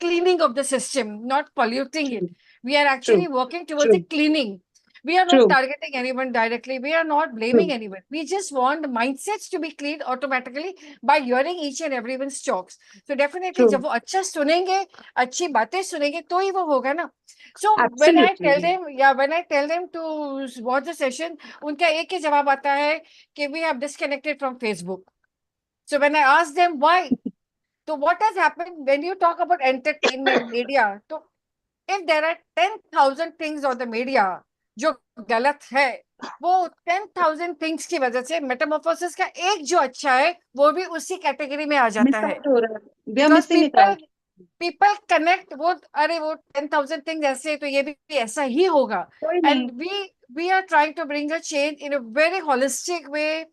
cleaning of the system, not polluting it. We are actually working towards the cleaning. We are not targeting anyone directly. We are not blaming anyone. We just want mindsets to be cleaned automatically by hearing each and everyone's talks. So definitely, जब वो अच्छा सुनेंगे, अच्छी बातें सुनेंगे, तो ही वो होगा ना. So when I tell them to watch the session, उनका एक ही जवाब आता है कि we have disconnected from Facebook. So when I ask them why, so what has happened when you talk about entertainment media? So if there are 10,000 things on the media जो गलत है, वो 10,000 things की वजह से Metamorphosis का एक जो अच्छा है वो भी उसी कैटेगरी में आ जाता है. Because people connect, वो अरे वो 10,000 things ऐसे, तो ये भी ऐसा ही होगा. And we are trying to bring a change in a very holistic way,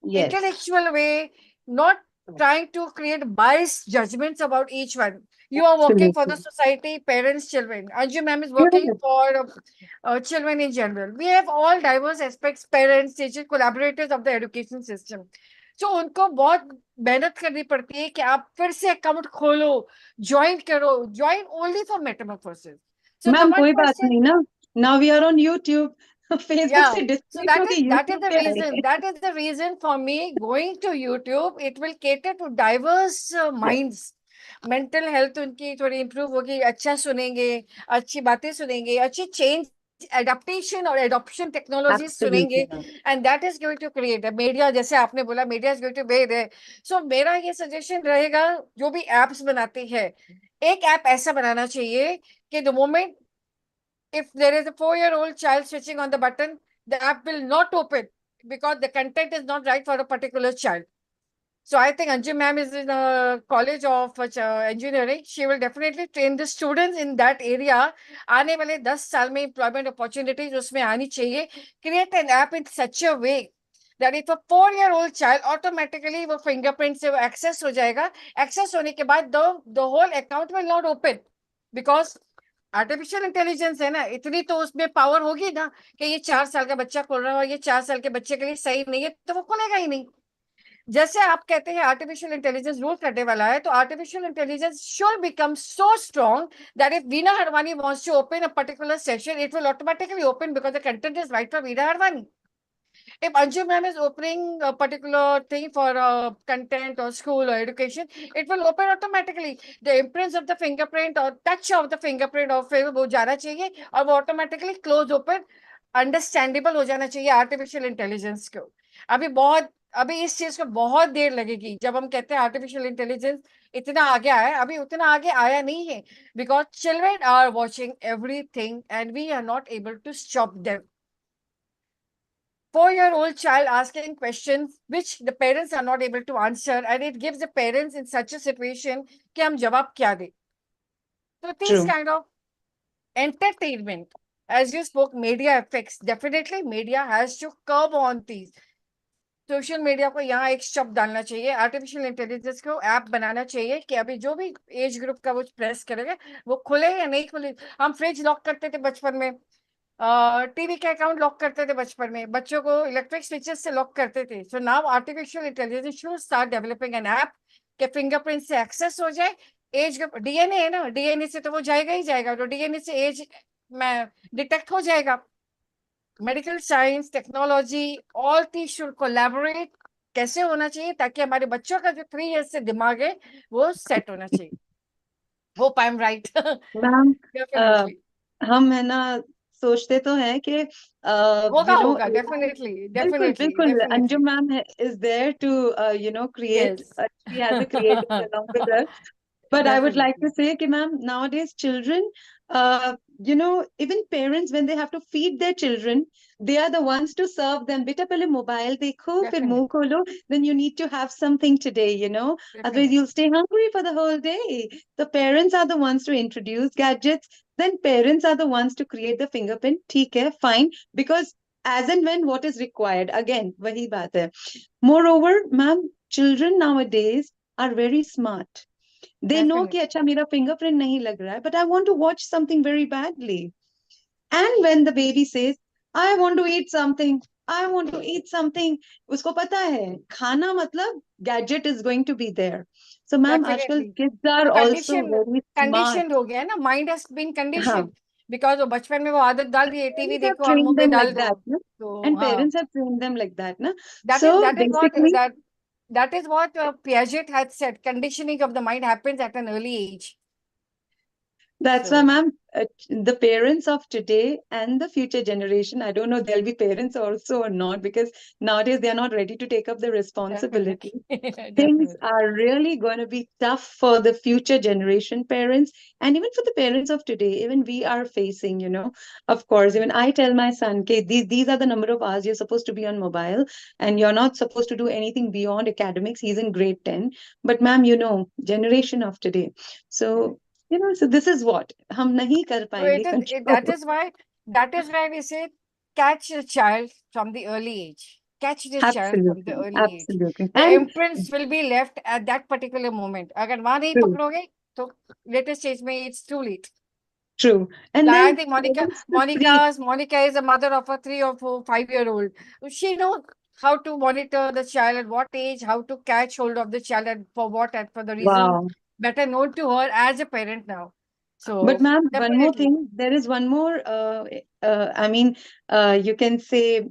intellectual way, not trying to create biased judgments about each one. You are working for the society, parents, children. Anju ma'am is working for children in general. We have all diverse aspects, parents, teachers, collaborators of the education system. So उनको बहुत मेहनत करनी पड़ती है कि आप फिर से अकाउंट खोलो, ज्वाइन करो, join only for Metamorphosis. So ma'am कोई बात नहीं ना, now we are on YouTube. Facebook से disconnect होके YouTube पे आएंगे. That is the reason for me going to YouTube. It will cater to diverse minds. Mental health उनकी थोड़ी improve होगी, अच्छा सुनेंगे, अच्छी बातें सुनेंगे, अच्छी change adaptation और adoption technologies सुनेंगे, and that is going to create a media. जैसे आपने बोला, media is going to be there. So मेरा ये suggestion रहेगा, जो भी apps बनाते हैं, एक app ऐसा बनाना चाहिए कि the moment if there is a 4-year-old child switching on the button, the app will not open because the content is not right for a particular child. So I think Anju ma'am is in a college of engineering. She will definitely train the students in that area. आने वाले 10 साल में employment opportunities उसमें आनी चाहिए. Create an app in such a way that if a 4-year-old child automatically वो fingerprint से वो access हो जाएगा. Access होने के बाद the whole account will not open because artificial intelligence है ना, इतनी तो उसमें पावर होगी ना कि ये 4 साल का बच्चा खोल रहा है और ये 4 साल के बच्चे के लिए सही नहीं है तो वो खोलेगा ही नहीं. जैसे आप कहते हैं आर्टिफिशियल इंटेलिजेंस रूल करने वाला है, तो artificial intelligence should become so strong that if Veena Harwani wants to open a particular session, it will automatically open because the content is right for Veena Harwani. If Anju ma'am is opening a particular thing for content or school or education, it will open automatically. The imprints of the fingerprint or touch of the fingerprint of वो जाना चाहिए और वो automatically close open understandable हो जाना चाहिए artificial intelligence को. अभी इस चीज को बहुत देर लगेगी. जब हम कहते हैं आर्टिफिशियल इंटेलिजेंस इतना आगे आया है, अभी उतना आगे आया नहीं है because children are watching everything and we are not able to stop them. 4-year-old child asking questions which the parents are not able to answer, and it gives the parents in such a situation कि हम जवाब क्या दें. So these True. kind of entertainment, as you spoke, media effects, definitely media has to curb on these. Social media को यहाँ एक शब्द डालना चाहिए, आर्टिफिशियल इंटेलिजेंस को ऐप बनाना चाहिए कि अभी जो भी एज ग्रुप का वो प्रेस करेगा वो खुले या नहीं खुले. हम फ्रिज लॉक करते थे बचपन में, टीवी के अकाउंट लॉक करते थे बचपन में, बच्चों को इलेक्ट्रिक स्विचेस से लॉक करते थे. So now artificial intelligence should start developing N app के फिंगरप्रिंट से एक्सेस हो जाए. एज ग्रुप डीएनए है ना, डीएनए से तो वो जाएगा ही जाएगा, तो डीएनए से एज में डिटेक्ट हो जाएगा. मेडिकल साइंस टेक्नोलॉजी ऑल थी शुड कोलैबोरेट. कैसे होना चाहिए ताकि हमारे बच्चों का जो 3 years से दिमाग है वो सेट होना चाहिए. Hope I am right. Ma'am definitely हम है ना सोचते तो हैं कि होगा होगा डेफिनेटली बिल्कुल बिल्कुल Anjum definitely. Ma'am is there to create Yes. she has a creative along with her. But I would like to say, कि ma'am, nowadays children, even parents, when they have to feed their children, they are the ones to serve them. Beta pehle mobile dekho, fir muh kholo, then you need to have something today, Otherwise you'll stay hungry for the whole day. The parents are the ones to introduce gadgets. Then parents are the ones to create the fingerprint. ठीक है, fine. Because as and when what is required, again, wahi baat hai. Moreover, ma'am, children nowadays are very smart. They know कि अच्छा मेरा fingerprint नहीं लग रहा है, but I want to watch something very badly. And when the baby says, I want to eat something, I want to eat something, उसको पता है खाना मतलब gadget is going to be there. So ma'am, आजकल kids are also very smart. Conditioned हो गया है ना, mind has been conditioned. Because वो बचपन में वो आदत डाल दी है, टीवी देखो और मुंह में डाल दो. And parents have trained them like that, na? That is what Piaget had said. Conditioning of the mind happens at an early age. That's why, ma'am, the parents of today and the future generation, I don't know they'll be parents also or not, because nowadays they are not ready to take up the responsibility. Things are really going to be tough for the future generation parents, and even for the parents of today. Even we are facing, of course, even I tell my son, okay, these are the number of hours you're supposed to be on mobile, and you're not supposed to do anything beyond academics. He's in grade 10. But ma'am, generation of today. So so this is what hum nahi kar payenge. That is why we say catch the child from the early age. Catch the child from the early age. The imprints will be left at that particular moment. Agar वहाँ नहीं पकड़ोगे तो latest stage में it's too late. True. And I think Monica is a mother of a 3 or 4, 5-year-old. She knows how to monitor the child at what age, how to catch hold of the child and for what and for the reason better known to her as a parent now. So, but ma'am, one more thing. There is one more. You can say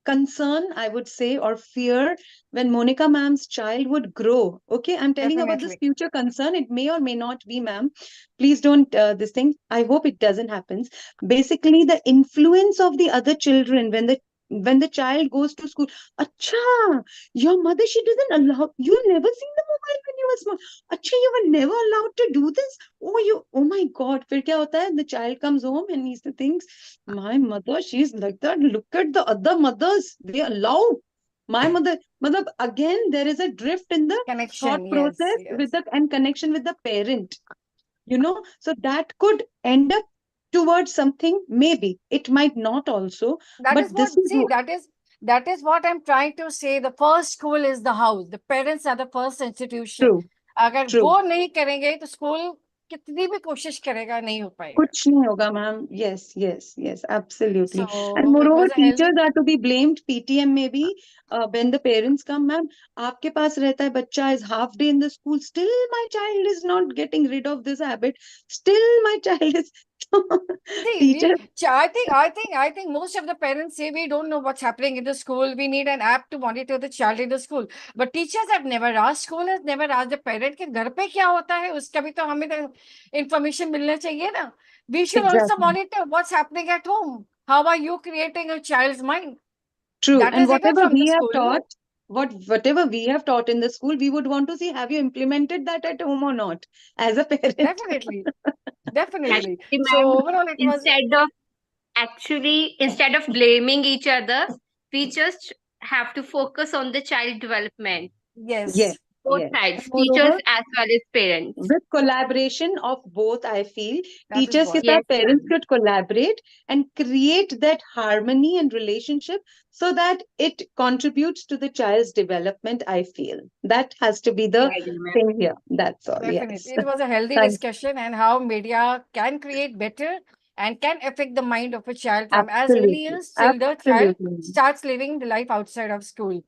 concern, I would say, or fear when Monica ma'am's child would grow. Okay, I'm telling about this future concern. It may or may not be, ma'am. Please don't this thing. I hope it doesn't happen. Basically, the influence of the other children when the child goes to school. Acha, your mother, she doesn't allow, you never seen the mobile when you were small. Acha, you were never allowed to do this. Oh my God. Fir kya hota hai? The child comes home and he thinks, my mother, she's like that. Look at the other mothers. They allow. My mother, again, there is a drift in the thought Connection, yes, process with yes. the and connection with the parent. So that could end up towards something. Maybe it might not also, That is but what, this is see, that is what I'm trying to say. The first school is the house. The parents are the first institution. true. अगर True. वो नहीं करेंगे तो school कितनी भी कोशिश करेगा नहीं हो पाएगा. कुछ नहीं होगा, ma'am. Yes, yes, yes, absolutely. And So it moreover, was a healthy. teachers are to be blamed. PTM maybe when the parents come, ma'am, आपके पास रहता है बच्चा is half day in the school. Still, my child is not getting rid of this habit. Still, my child is. See, Teacher, I think most of the parents say we don't know what's happening in the school. We need an app to monitor the child in the school. But teachers have never asked, school has never asked the parent कि घर पे क्या होता है उसका भी तो हमें तो information मिलना चाहिए ना. We should also exactly. monitor what's happening at home. How are you creating a child's mind? True. That And is enough whatever from the we have school. No? taught, whatever we have taught in the school, we would want to see, have you implemented that at home or not as a parent? Definitely, definitely. Actually, So ma'am, overall, it was. instead of blaming each other, we just have to focus on the child development. Yes. Yes, Both yes. sides, And moreover, teachers as well as parents. with collaboration of both, I feel That is teachers what. के साथ Yes, parents could collaborate and create that harmony and relationship so that it contributes to the child's development. I feel that has to be the I agree, ma'am. thing here. That's all. Definitely. Yes. It was a healthy Thank- discussion and how media can create better and can affect the mind of a child from as early Absolutely. as till the child Absolutely. starts living the life outside of school.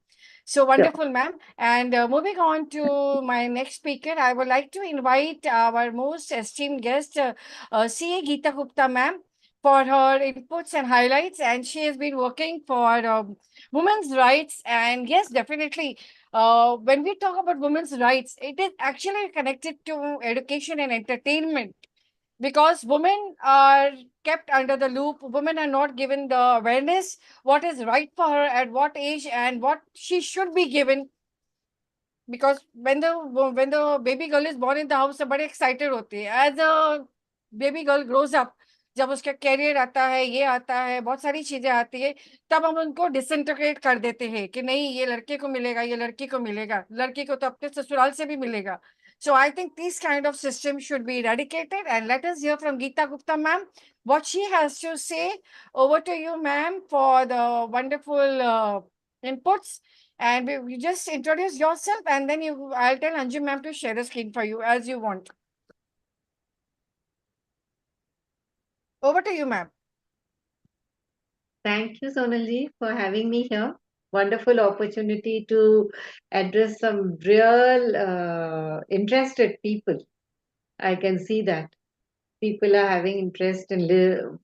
So wonderful, ma'am. And moving on to my next speaker, I would like to invite our most esteemed guest, CA Geeta Gupta, ma'am, for her inputs and highlights. And she has been working for women's rights. And yes, definitely, when we talk about women's rights, it is actually connected to education and entertainment because women are kept under the loop. Women are not given the awareness what is right for her at what age and what she should be given. Because when the baby girl is born in the house, सब बड़े excited होते हैं. As a baby girl grows up, जब उसका career आता है, ये आता है, बहुत सारी चीजें आती है, तब हम उनको डिसइंटीग्रेट कर देते हैं कि नहीं ये लड़के को मिलेगा, ये लड़की को मिलेगा, लड़की को तो अपने ससुराल से भी मिलेगा. So I think these kind of systems should be eradicated. And let us hear from Geeta Gupta, ma'am, what she has to say. Over to you, ma'am, for the wonderful inputs. And you just introduce yourself, and then I'll tell Anju ma'am to share the screen for you as you want. Over to you, ma'am. Thank you, Sonalji, for having me here. Wonderful opportunity to address some real interested people. I can see that people are having interest in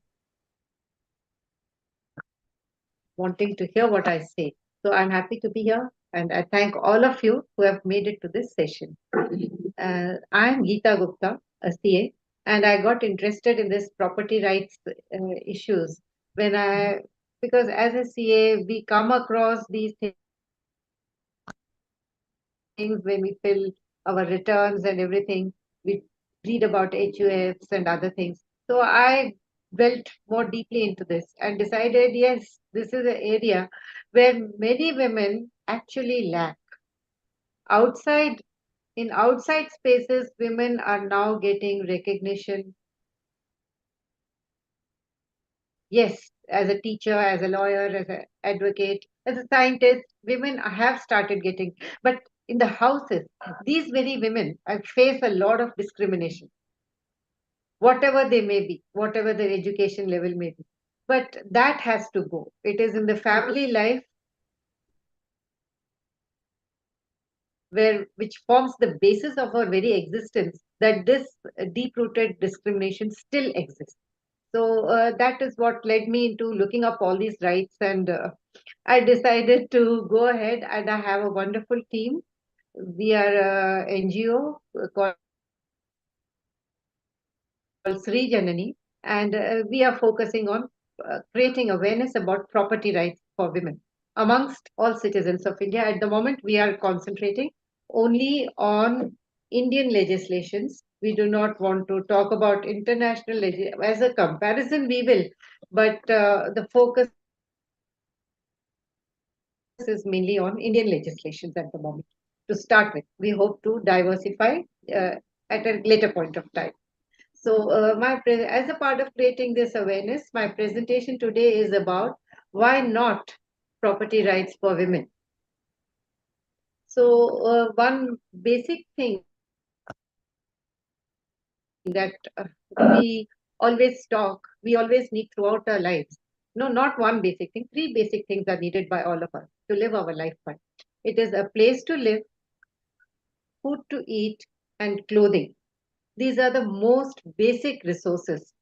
wanting to hear what I say. So I'm happy to be here, and I thank all of you who have made it to this session. I'm Geeta Gupta, a CA, and I got interested in this property rights issues because as a CA, we come across these things when we fill our returns and everything. We read about HUFs and other things. So I dwelt more deeply into this and decided, yes, this is an area where many women actually lack. In outside spaces, women are now getting recognition. Yes, as a teacher, as a lawyer, as an advocate, as a scientist, women have started getting, but in the houses, these very women face a lot of discrimination, whatever they may be, whatever their education level may be. But that has to go. It is in the family life which forms the basis of our very existence that this deep-rooted discrimination still exists. So that is what led me into looking up all these rights, and I decided to go ahead, and I have a wonderful team. We are an NGO called Sri Janani, and we are focusing on creating awareness about property rights for women amongst all citizens of India. At the moment, we are concentrating only on Indian legislations. We do not want to talk about international legislation. As a comparison, we will, but the focus is mainly on Indian legislations at the moment. To start with, we hope to diversify at a later point of time. So, as a part of creating this awareness, my presentation today is about why not property rights for women. So, one basic thing that we we always need throughout our lives. No, not one basic thing, three basic things are needed by all of us to live our life by. It is a place to live, food to eat, and clothing. These are the most basic resources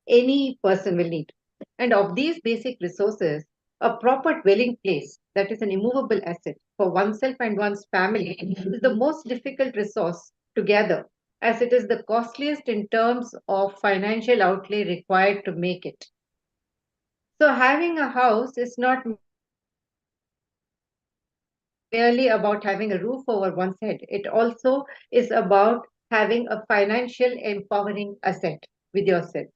any person will need. And of these basic resources, a proper dwelling place that is an immovable asset for oneself and one's family is the most difficult resource to gather, as it is the costliest in terms of financial outlay required to make it. So, having a house is not merely about having a roof over one's head, it also is about having a financial empowering asset with yourself.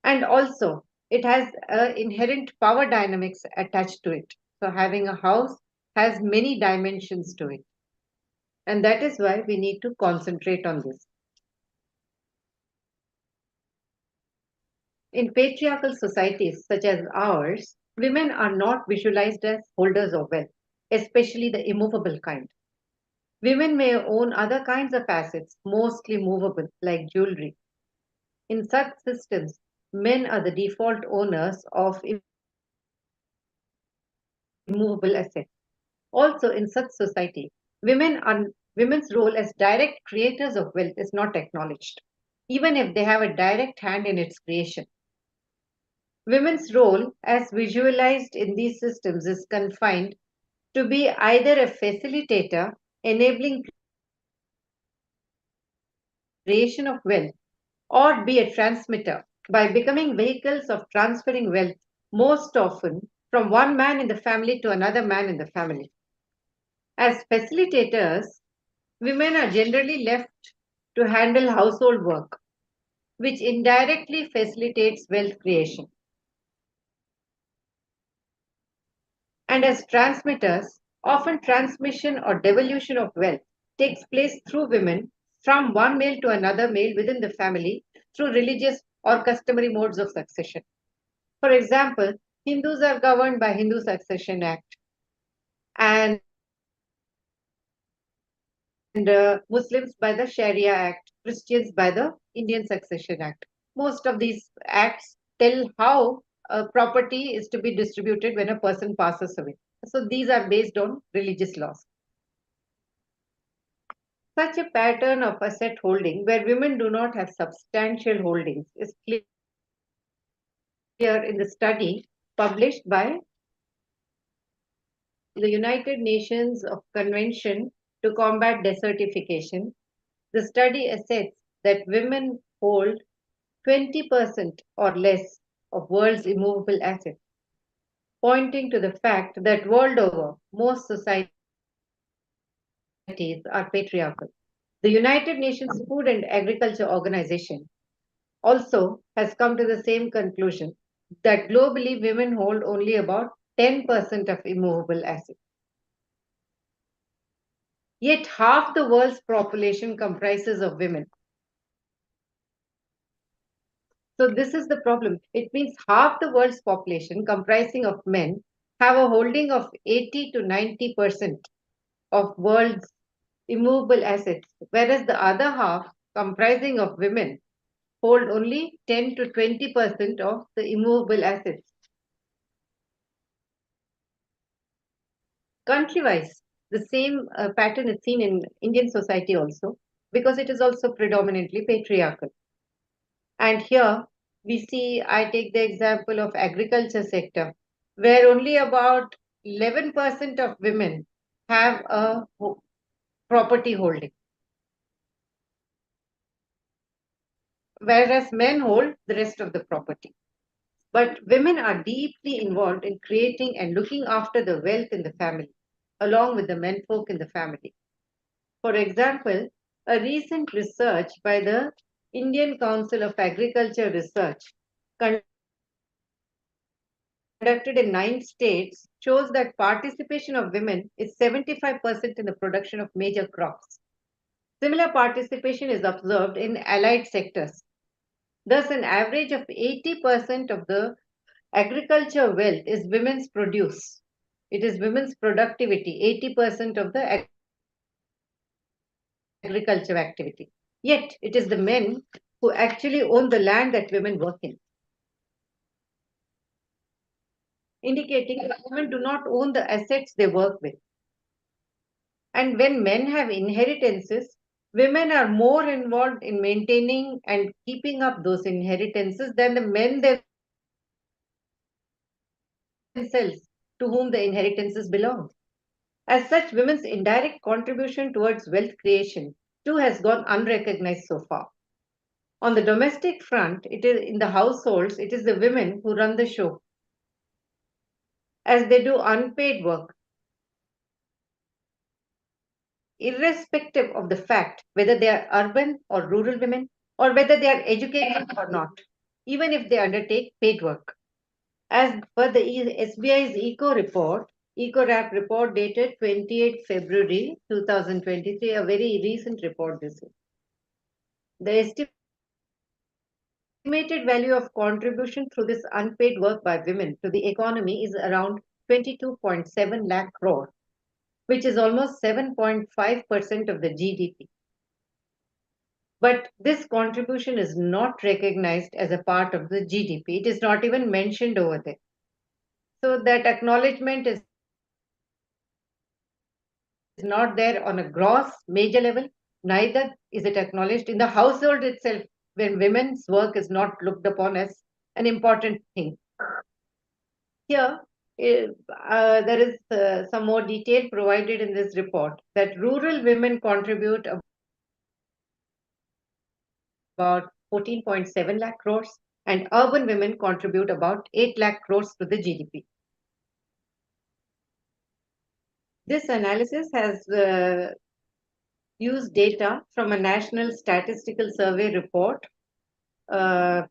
And also, it has inherent power dynamics attached to it. So, having a house has many dimensions to it. And that is why we need to concentrate on this. In patriarchal societies such as ours, women are not visualized as holders of wealth, especially the immovable kind. Women may own other kinds of assets, mostly movable, like jewelry. In such systems, men are the default owners of immovable assets. Also, in such society, women's role as direct creators of wealth is not acknowledged, even if they have a direct hand in its creation. Women's role, as visualized in these systems, is confined to be either a facilitator, enabling creation of wealth, or be a transmitter by becoming vehicles of transferring wealth, most often from one man in the family to another man in the family. As facilitators, women are generally left to handle household work, which indirectly facilitates wealth creation. And as transmitters, often transmission or devolution of wealth takes place through women from one male to another male within the family through religious or customary modes of succession. For example, Hindus are governed by Hindu Succession Act, and Muslims by the Sharia Act, Christians by the Indian Succession Act. Most of these acts tell how property is to be distributed when a person passes away. So these are based on religious laws. Such a pattern of asset holding where women do not have substantial holdings is clear in the study published by the United Nations Convention to Combat Desertification. The study asserts that women hold 20% or less of world's immovable assets, pointing to the fact that world over, most societies are patriarchal. The United Nations Food and Agriculture Organization also has come to the same conclusion that globally women hold only about 10% of immovable assets. Yet half the world's population comprises of women. So this is the problem. It means half the world's population comprising of men have a holding of 80 to 90% of world's immovable assets, whereas the other half comprising of women hold only 10 to 20% of the immovable assets. Country-wise, the same pattern is seen in Indian society also, because it is also predominantly patriarchal. And here we see, I take the example of agriculture sector, where only about 11% of women have a property holding, whereas men hold the rest of the property. But women are deeply involved in creating and looking after the wealth in the family, along with the menfolk in the family. For example, a recent research by the Indian Council of Agriculture Research conducted in 9 states shows that participation of women is 75% in the production of major crops. Similar participation is observed in allied sectors. Thus, an average of 80% of the agriculture wealth is women's produce. It is women's productivity, 80% of the agriculture activity. Yet, it is the men who actually own the land that women work in, indicating that women do not own the assets they work with. And when men have inheritances, women are more involved in maintaining and keeping up those inheritances than the men themselves to whom the inheritances belong. As such, women's indirect contribution towards wealth creation too has gone unrecognized so far. On the domestic front, it is in the households, it is the women who run the show, as they do unpaid work, irrespective of the fact whether they are urban or rural women, or whether they are educated or not, even if they undertake paid work. As per the SBI's Eco report, Eco-RAP report dated 28 February 2023, a very recent report this is. The estimated value of contribution through this unpaid work by women to the economy is around 22.7 lakh crore, which is almost 7.5% of the GDP. But this contribution is not recognized as a part of the GDP. It is not even mentioned over there. So that acknowledgement is not there on a gross major level, neither is it acknowledged in the household itself when women's work is not looked upon as an important thing. Here, there is some more detail provided in this report that rural women contribute about 14.7 lakh crores and urban women contribute about 8 lakh crores to the GDP. This analysis has used data from a national statistical survey report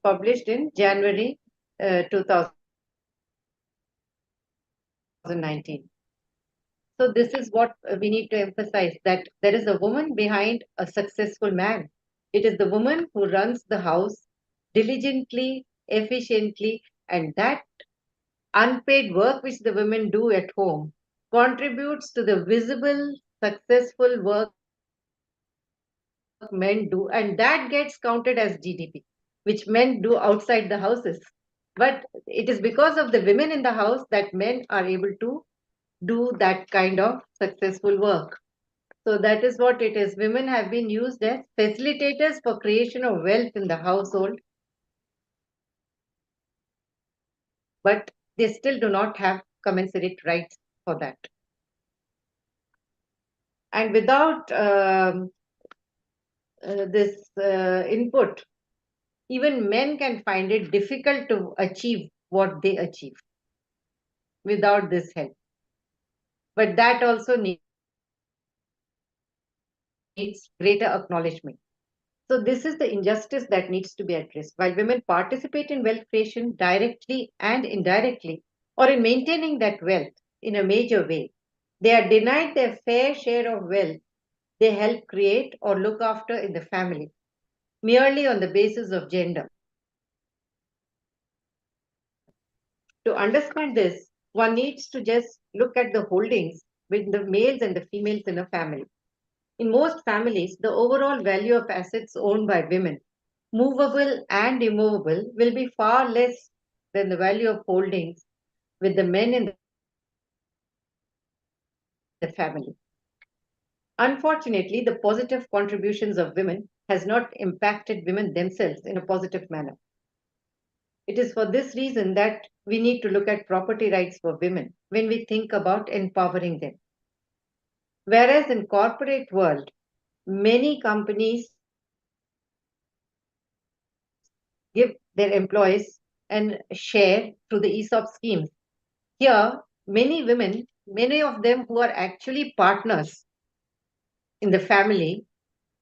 published in January 2019. So this is what we need to emphasize, that there is a woman behind a successful man. It is the woman who runs the house diligently, efficiently, and that unpaid work which the women do at home contributes to the visible, successful work men do, and that gets counted as GDP, which men do outside the houses. But it is because of the women in the house that men are able to do that kind of successful work. So that is what it is. Women have been used as facilitators for creation of wealth in the household, but they still do not have commensurate rights for that. And without this input, even men can find it difficult to achieve what they achieve without this help. But that also needs greater acknowledgement. So this is the injustice that needs to be addressed. While women participate in wealth creation directly and indirectly, or in maintaining that wealth in a major way, they are denied their fair share of wealth they help create or look after in the family, merely on the basis of gender. To understand this, one needs to just look at the holdings with the males and the females in a family. In most families, the overall value of assets owned by women, movable and immovable, will be far less than the value of holdings with the men in the family. Unfortunately, the positive contributions of women has not impacted women themselves in a positive manner. It is for this reason that we need to look at property rights for women when we think about empowering them. Whereas in corporate world, many companies give their employees a share through the ESOP schemes. Here, many women, many of them who are actually partners in the family,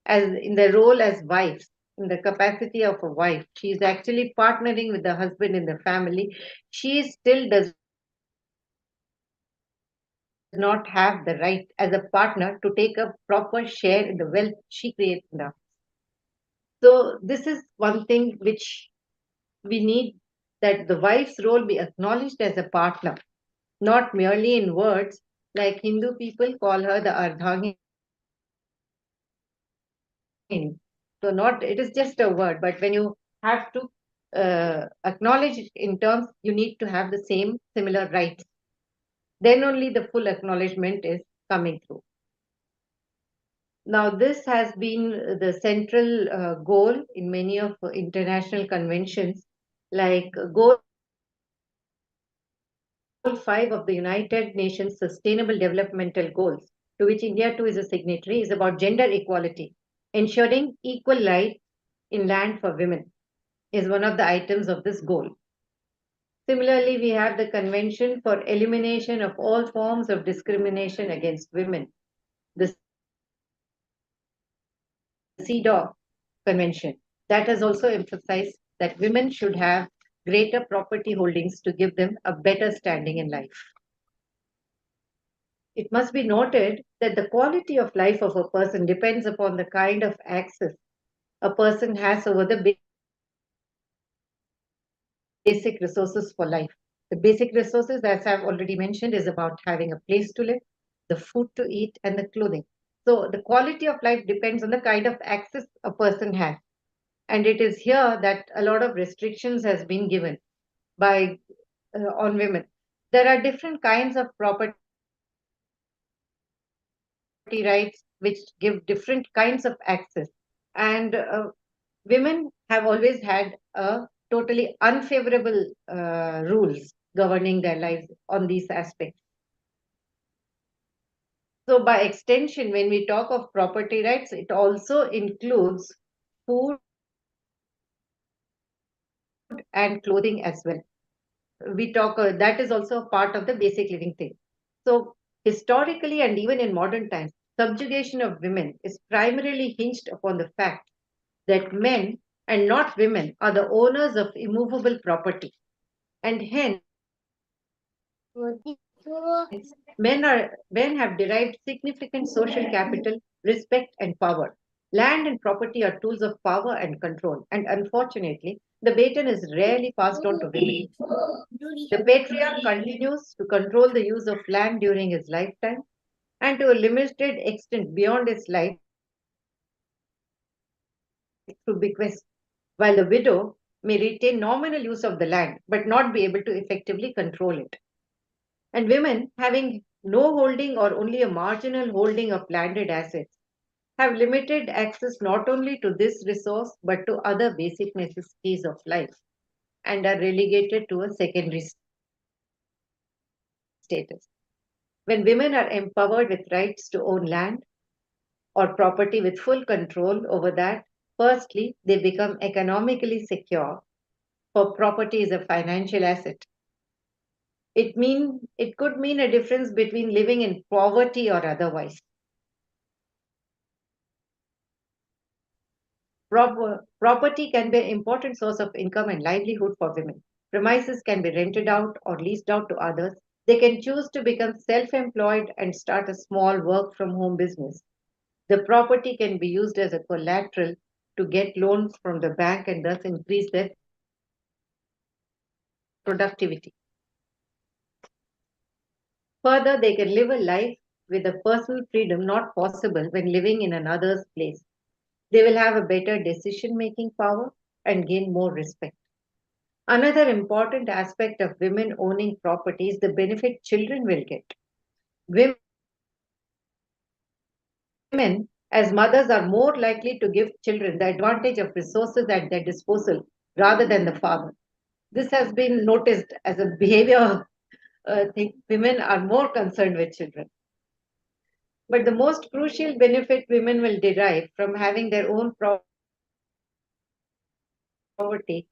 as in their role as wives, in the capacity of a wife, she is actually partnering with the husband in the family. She still does not have the right as a partner to take a proper share in the wealth she creates in the house. So this is one thing which we need, that the wife's role be acknowledged as a partner, not merely in words, like Hindu people call her the Ardhangini. So not, it is just a word, but when you have to acknowledge it in terms, you need to have the same similar rights. Then only the full acknowledgement is coming through. Now, this has been the central goal in many of international conventions, like Goal 5 of the United Nations Sustainable Developmental Goals, to which India too is a signatory, is about gender equality. Ensuring equal rights in land for women is one of the items of this goal. Similarly, we have the Convention for Elimination of All Forms of Discrimination Against Women, the CEDAW Convention, that has also emphasized that women should have greater property holdings to give them a better standing in life. It must be noted that the quality of life of a person depends upon the kind of access a person has over the basic resources for life. The basic resources, as I've already mentioned, is about having a place to live, the food to eat, and the clothing. So the quality of life depends on the kind of access a person has. And it is here that a lot of restrictions has been given by on women. There are different kinds of property rights which give different kinds of access. And women have always had a totally unfavorable rules governing their lives on these aspects. So by extension, when we talk of property rights, it also includes food and clothing as well. We talk, that is also a part of the basic living thing. So historically and even in modern times, subjugation of women is primarily hinged upon the fact that men and not women are the owners of immovable property. And hence, men have derived significant social capital, respect, and power. Land and property are tools of power and control, and unfortunately, the baton is rarely passed on to women. The patriarch continues to control the use of land during his lifetime, and to a limited extent beyond his life through bequest, while the widow may retain nominal use of the land but not be able to effectively control it. And women, having no holding or only a marginal holding of landed assets, have limited access not only to this resource but to other basic necessities of life, and are relegated to a secondary status. When women are empowered with rights to own land or property with full control over that, firstly, they become economically secure, for property is a financial asset. It could mean a difference between living in poverty or otherwise. Property can be an important source of income and livelihood for women. Premises can be rented out or leased out to others. They can choose to become self-employed and start a small work-from-home business. The property can be used as a collateral to get loans from the bank and thus increase their productivity. Further, they can live a life with a personal freedom not possible when living in another's place. They will have a better decision-making power and gain more respect. Another important aspect of women owning property is the benefit children will get. Women, as mothers, are more likely to give children the advantage of resources at their disposal rather than the father. This has been noticed as a behavior thing. Women are more concerned with children. But the most crucial benefit women will derive from having their own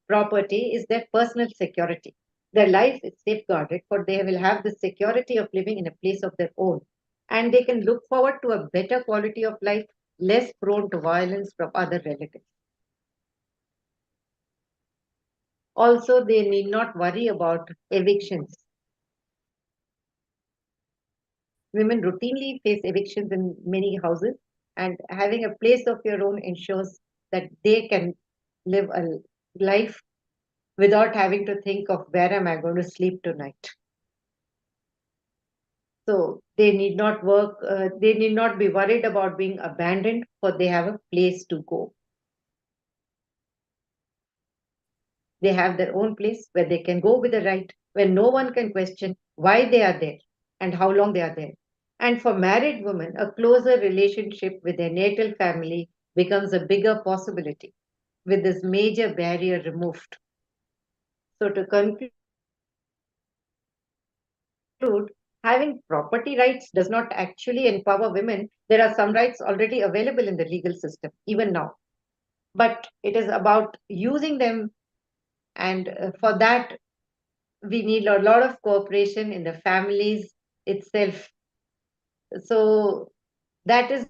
property is their personal security. Their life is safeguarded, for they will have the security of living in a place of their own. And they can look forward to a better quality of life, less prone to violence from other relatives. Also, they need not worry about evictions. Women routinely face evictions in many houses, and having a place of your own ensures that they can live a life without having to think of where am I going to sleep tonight. So they need not work, they need not be worried about being abandoned, for they have a place to go. They have their own place where they can go with the right, where no one can question why they are there and how long they are there. And for married women, a closer relationship with their natal family becomes a bigger possibility with this major barrier removed. So, to conclude, having property rights does not actually empower women. There are some rights already available in the legal system, even now. But it is about using them, and for that, we need a lot of cooperation in the families itself. So that is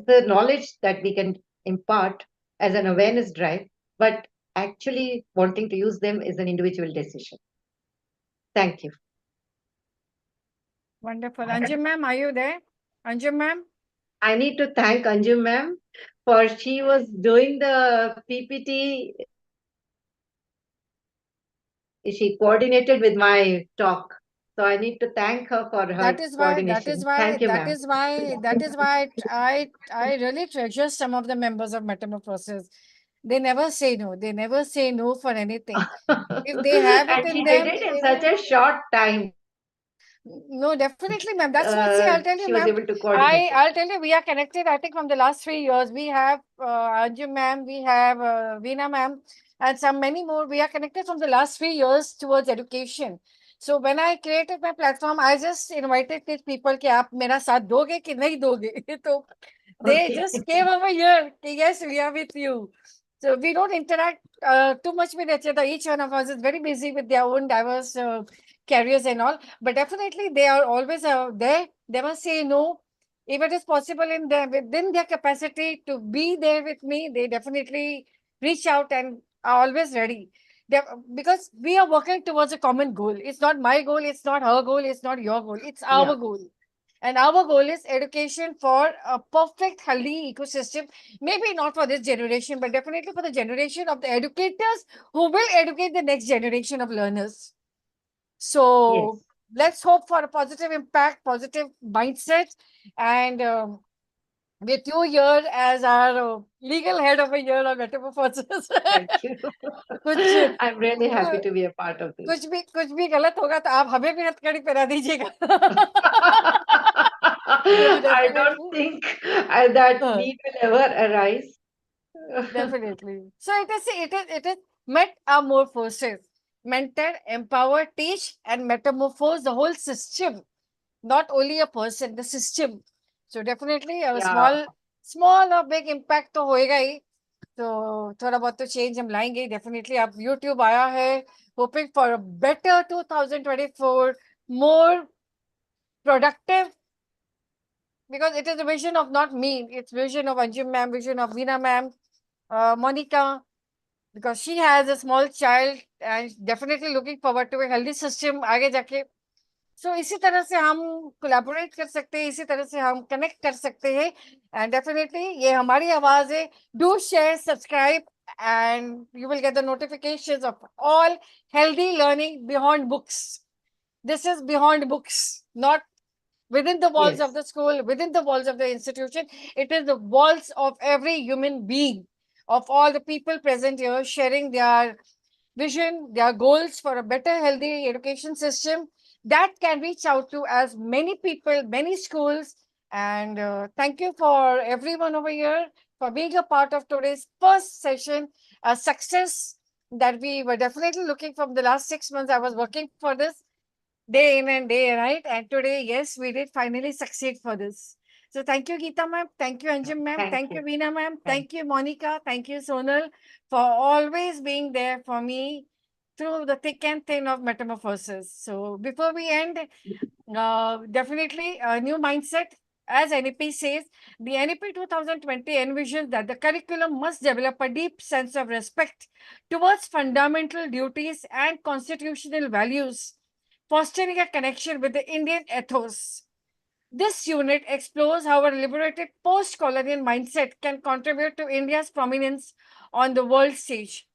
the knowledge that we can impart as an awareness drive, but actually wanting to use them is an individual decision. Thank you. Wonderful. Anjum ma'am, are you there? Anjum ma'am? I need to thank Anjum ma'am, for she was doing the PPT. She coordinated with my talk. So I need to thank her for her That is coordination. Thank you, ma'am. I really treasure some of the members of Metamorphosis. They never say no. They never say no for anything. If they have it And in she did them, it in such a short time. no, definitely, ma'am. That's what, see, I'll tell you, She was ma'am. able to coordinate it. I'll tell you, we are connected, I think, from the last 3 years. We have Anjum ma'am, we have Veena ma'am, and some many more. We are connected from the last 3 years towards education. So when I created my platform, I just invited these people कि आप मेरा साथ दोगे कि नहीं दोगे? तो they Okay. just came over here. कि yes, we are with you. So we don't interact too much with each other. Each one of us is very busy with their own diverse careers and all. But definitely they are always there. They must say no. If it is possible in their within their capacity to be there with me, they definitely reach out and are always ready. Because we are working towards a common goal. It's not my goal, it's not her goal, it's not your goal, it's our Yeah. goal. And our goal is education for a perfect, healthy ecosystem. Maybe not for this generation, but definitely for the generation of the educators who will educate the next generation of learners. So Yes. let's hope for a positive impact, positive mindset. And with you here as our legal head of a year on Metamorphosis. Thank you. कुछ I'm really happy to be a part of this. कुछ भी गलत होगा तो आप हमें भी हथकड़ी पहना दीजिएगा. I don't think that Uh, need will ever arise. Definitely. So it is metamorphosis. Mentor, empower, teach, and metamorphose the whole system. Not only a person, the system. So definitely a Yeah. small or big impact तो होएगा ही. तो थोड़ा बहुत तो change हम लाएंगे ही. Definitely अब YouTube आया है. Hoping for a better 2024, more productive, because it is a vision of not me, it's vision of Anjum ma'am, vision of Veena ma'am, Monica, because she has a small child and definitely looking forward to a healthy system आगे जाके. So इसी तरह से हम collaborate कर सकते हैं, इसी तरह से हम connect कर सकते हैं, and definitely ये हमारी आवाज है. Do share, subscribe, and you will get the notifications of all healthy learning beyond books. This is beyond books, not within the walls of Yes. the school, within the walls of the institution. It is the walls of every human being, of all the people present here, sharing their vision, their goals for a better, healthy education system that can reach out to as many people, many schools. And thank you for everyone over here for being a part of today's first session, a success that we were definitely looking from the last 6 months. I was working for this day in and day right, and today, yes, we did finally succeed for this. So thank you, Geeta ma'am. Thank you, Anjum ma'am. Thank Thank you, you. Veena ma'am. Thank Thank you, Monica. Thank you, Sonal, for always being there for me through the thick and thin of Metamorphosis. So before we end, definitely a new mindset. As NEP says, the NEP 2020 envisions that the curriculum must develop a deep sense of respect towards fundamental duties and constitutional values, fostering a connection with the Indian ethos. This unit explores how a liberated post-colonial mindset can contribute to India's prominence on the world stage.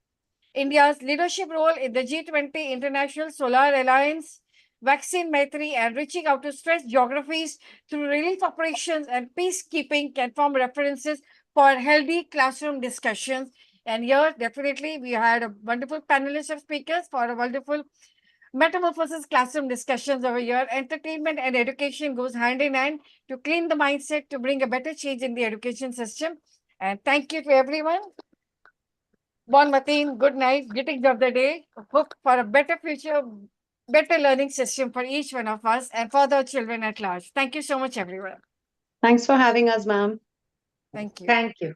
India's leadership role in the G20 International Solar Alliance, Vaccine Maitri, and reaching out to stressed geographies through relief operations and peacekeeping can form references for healthy classroom discussions. And here, definitely, we had a wonderful panelist of speakers for a wonderful metamorphosis classroom discussions over here. Entertainment and education goes hand in hand to clean the mindset, to bring a better change in the education system. And thank you to everyone. Bon Mateen, good night. Greetings of the day. Hope for a better future, better learning system for each one of us and for the children at large. Thank you so much, everyone. Thanks for having us, ma'am. Thank you. Thank you.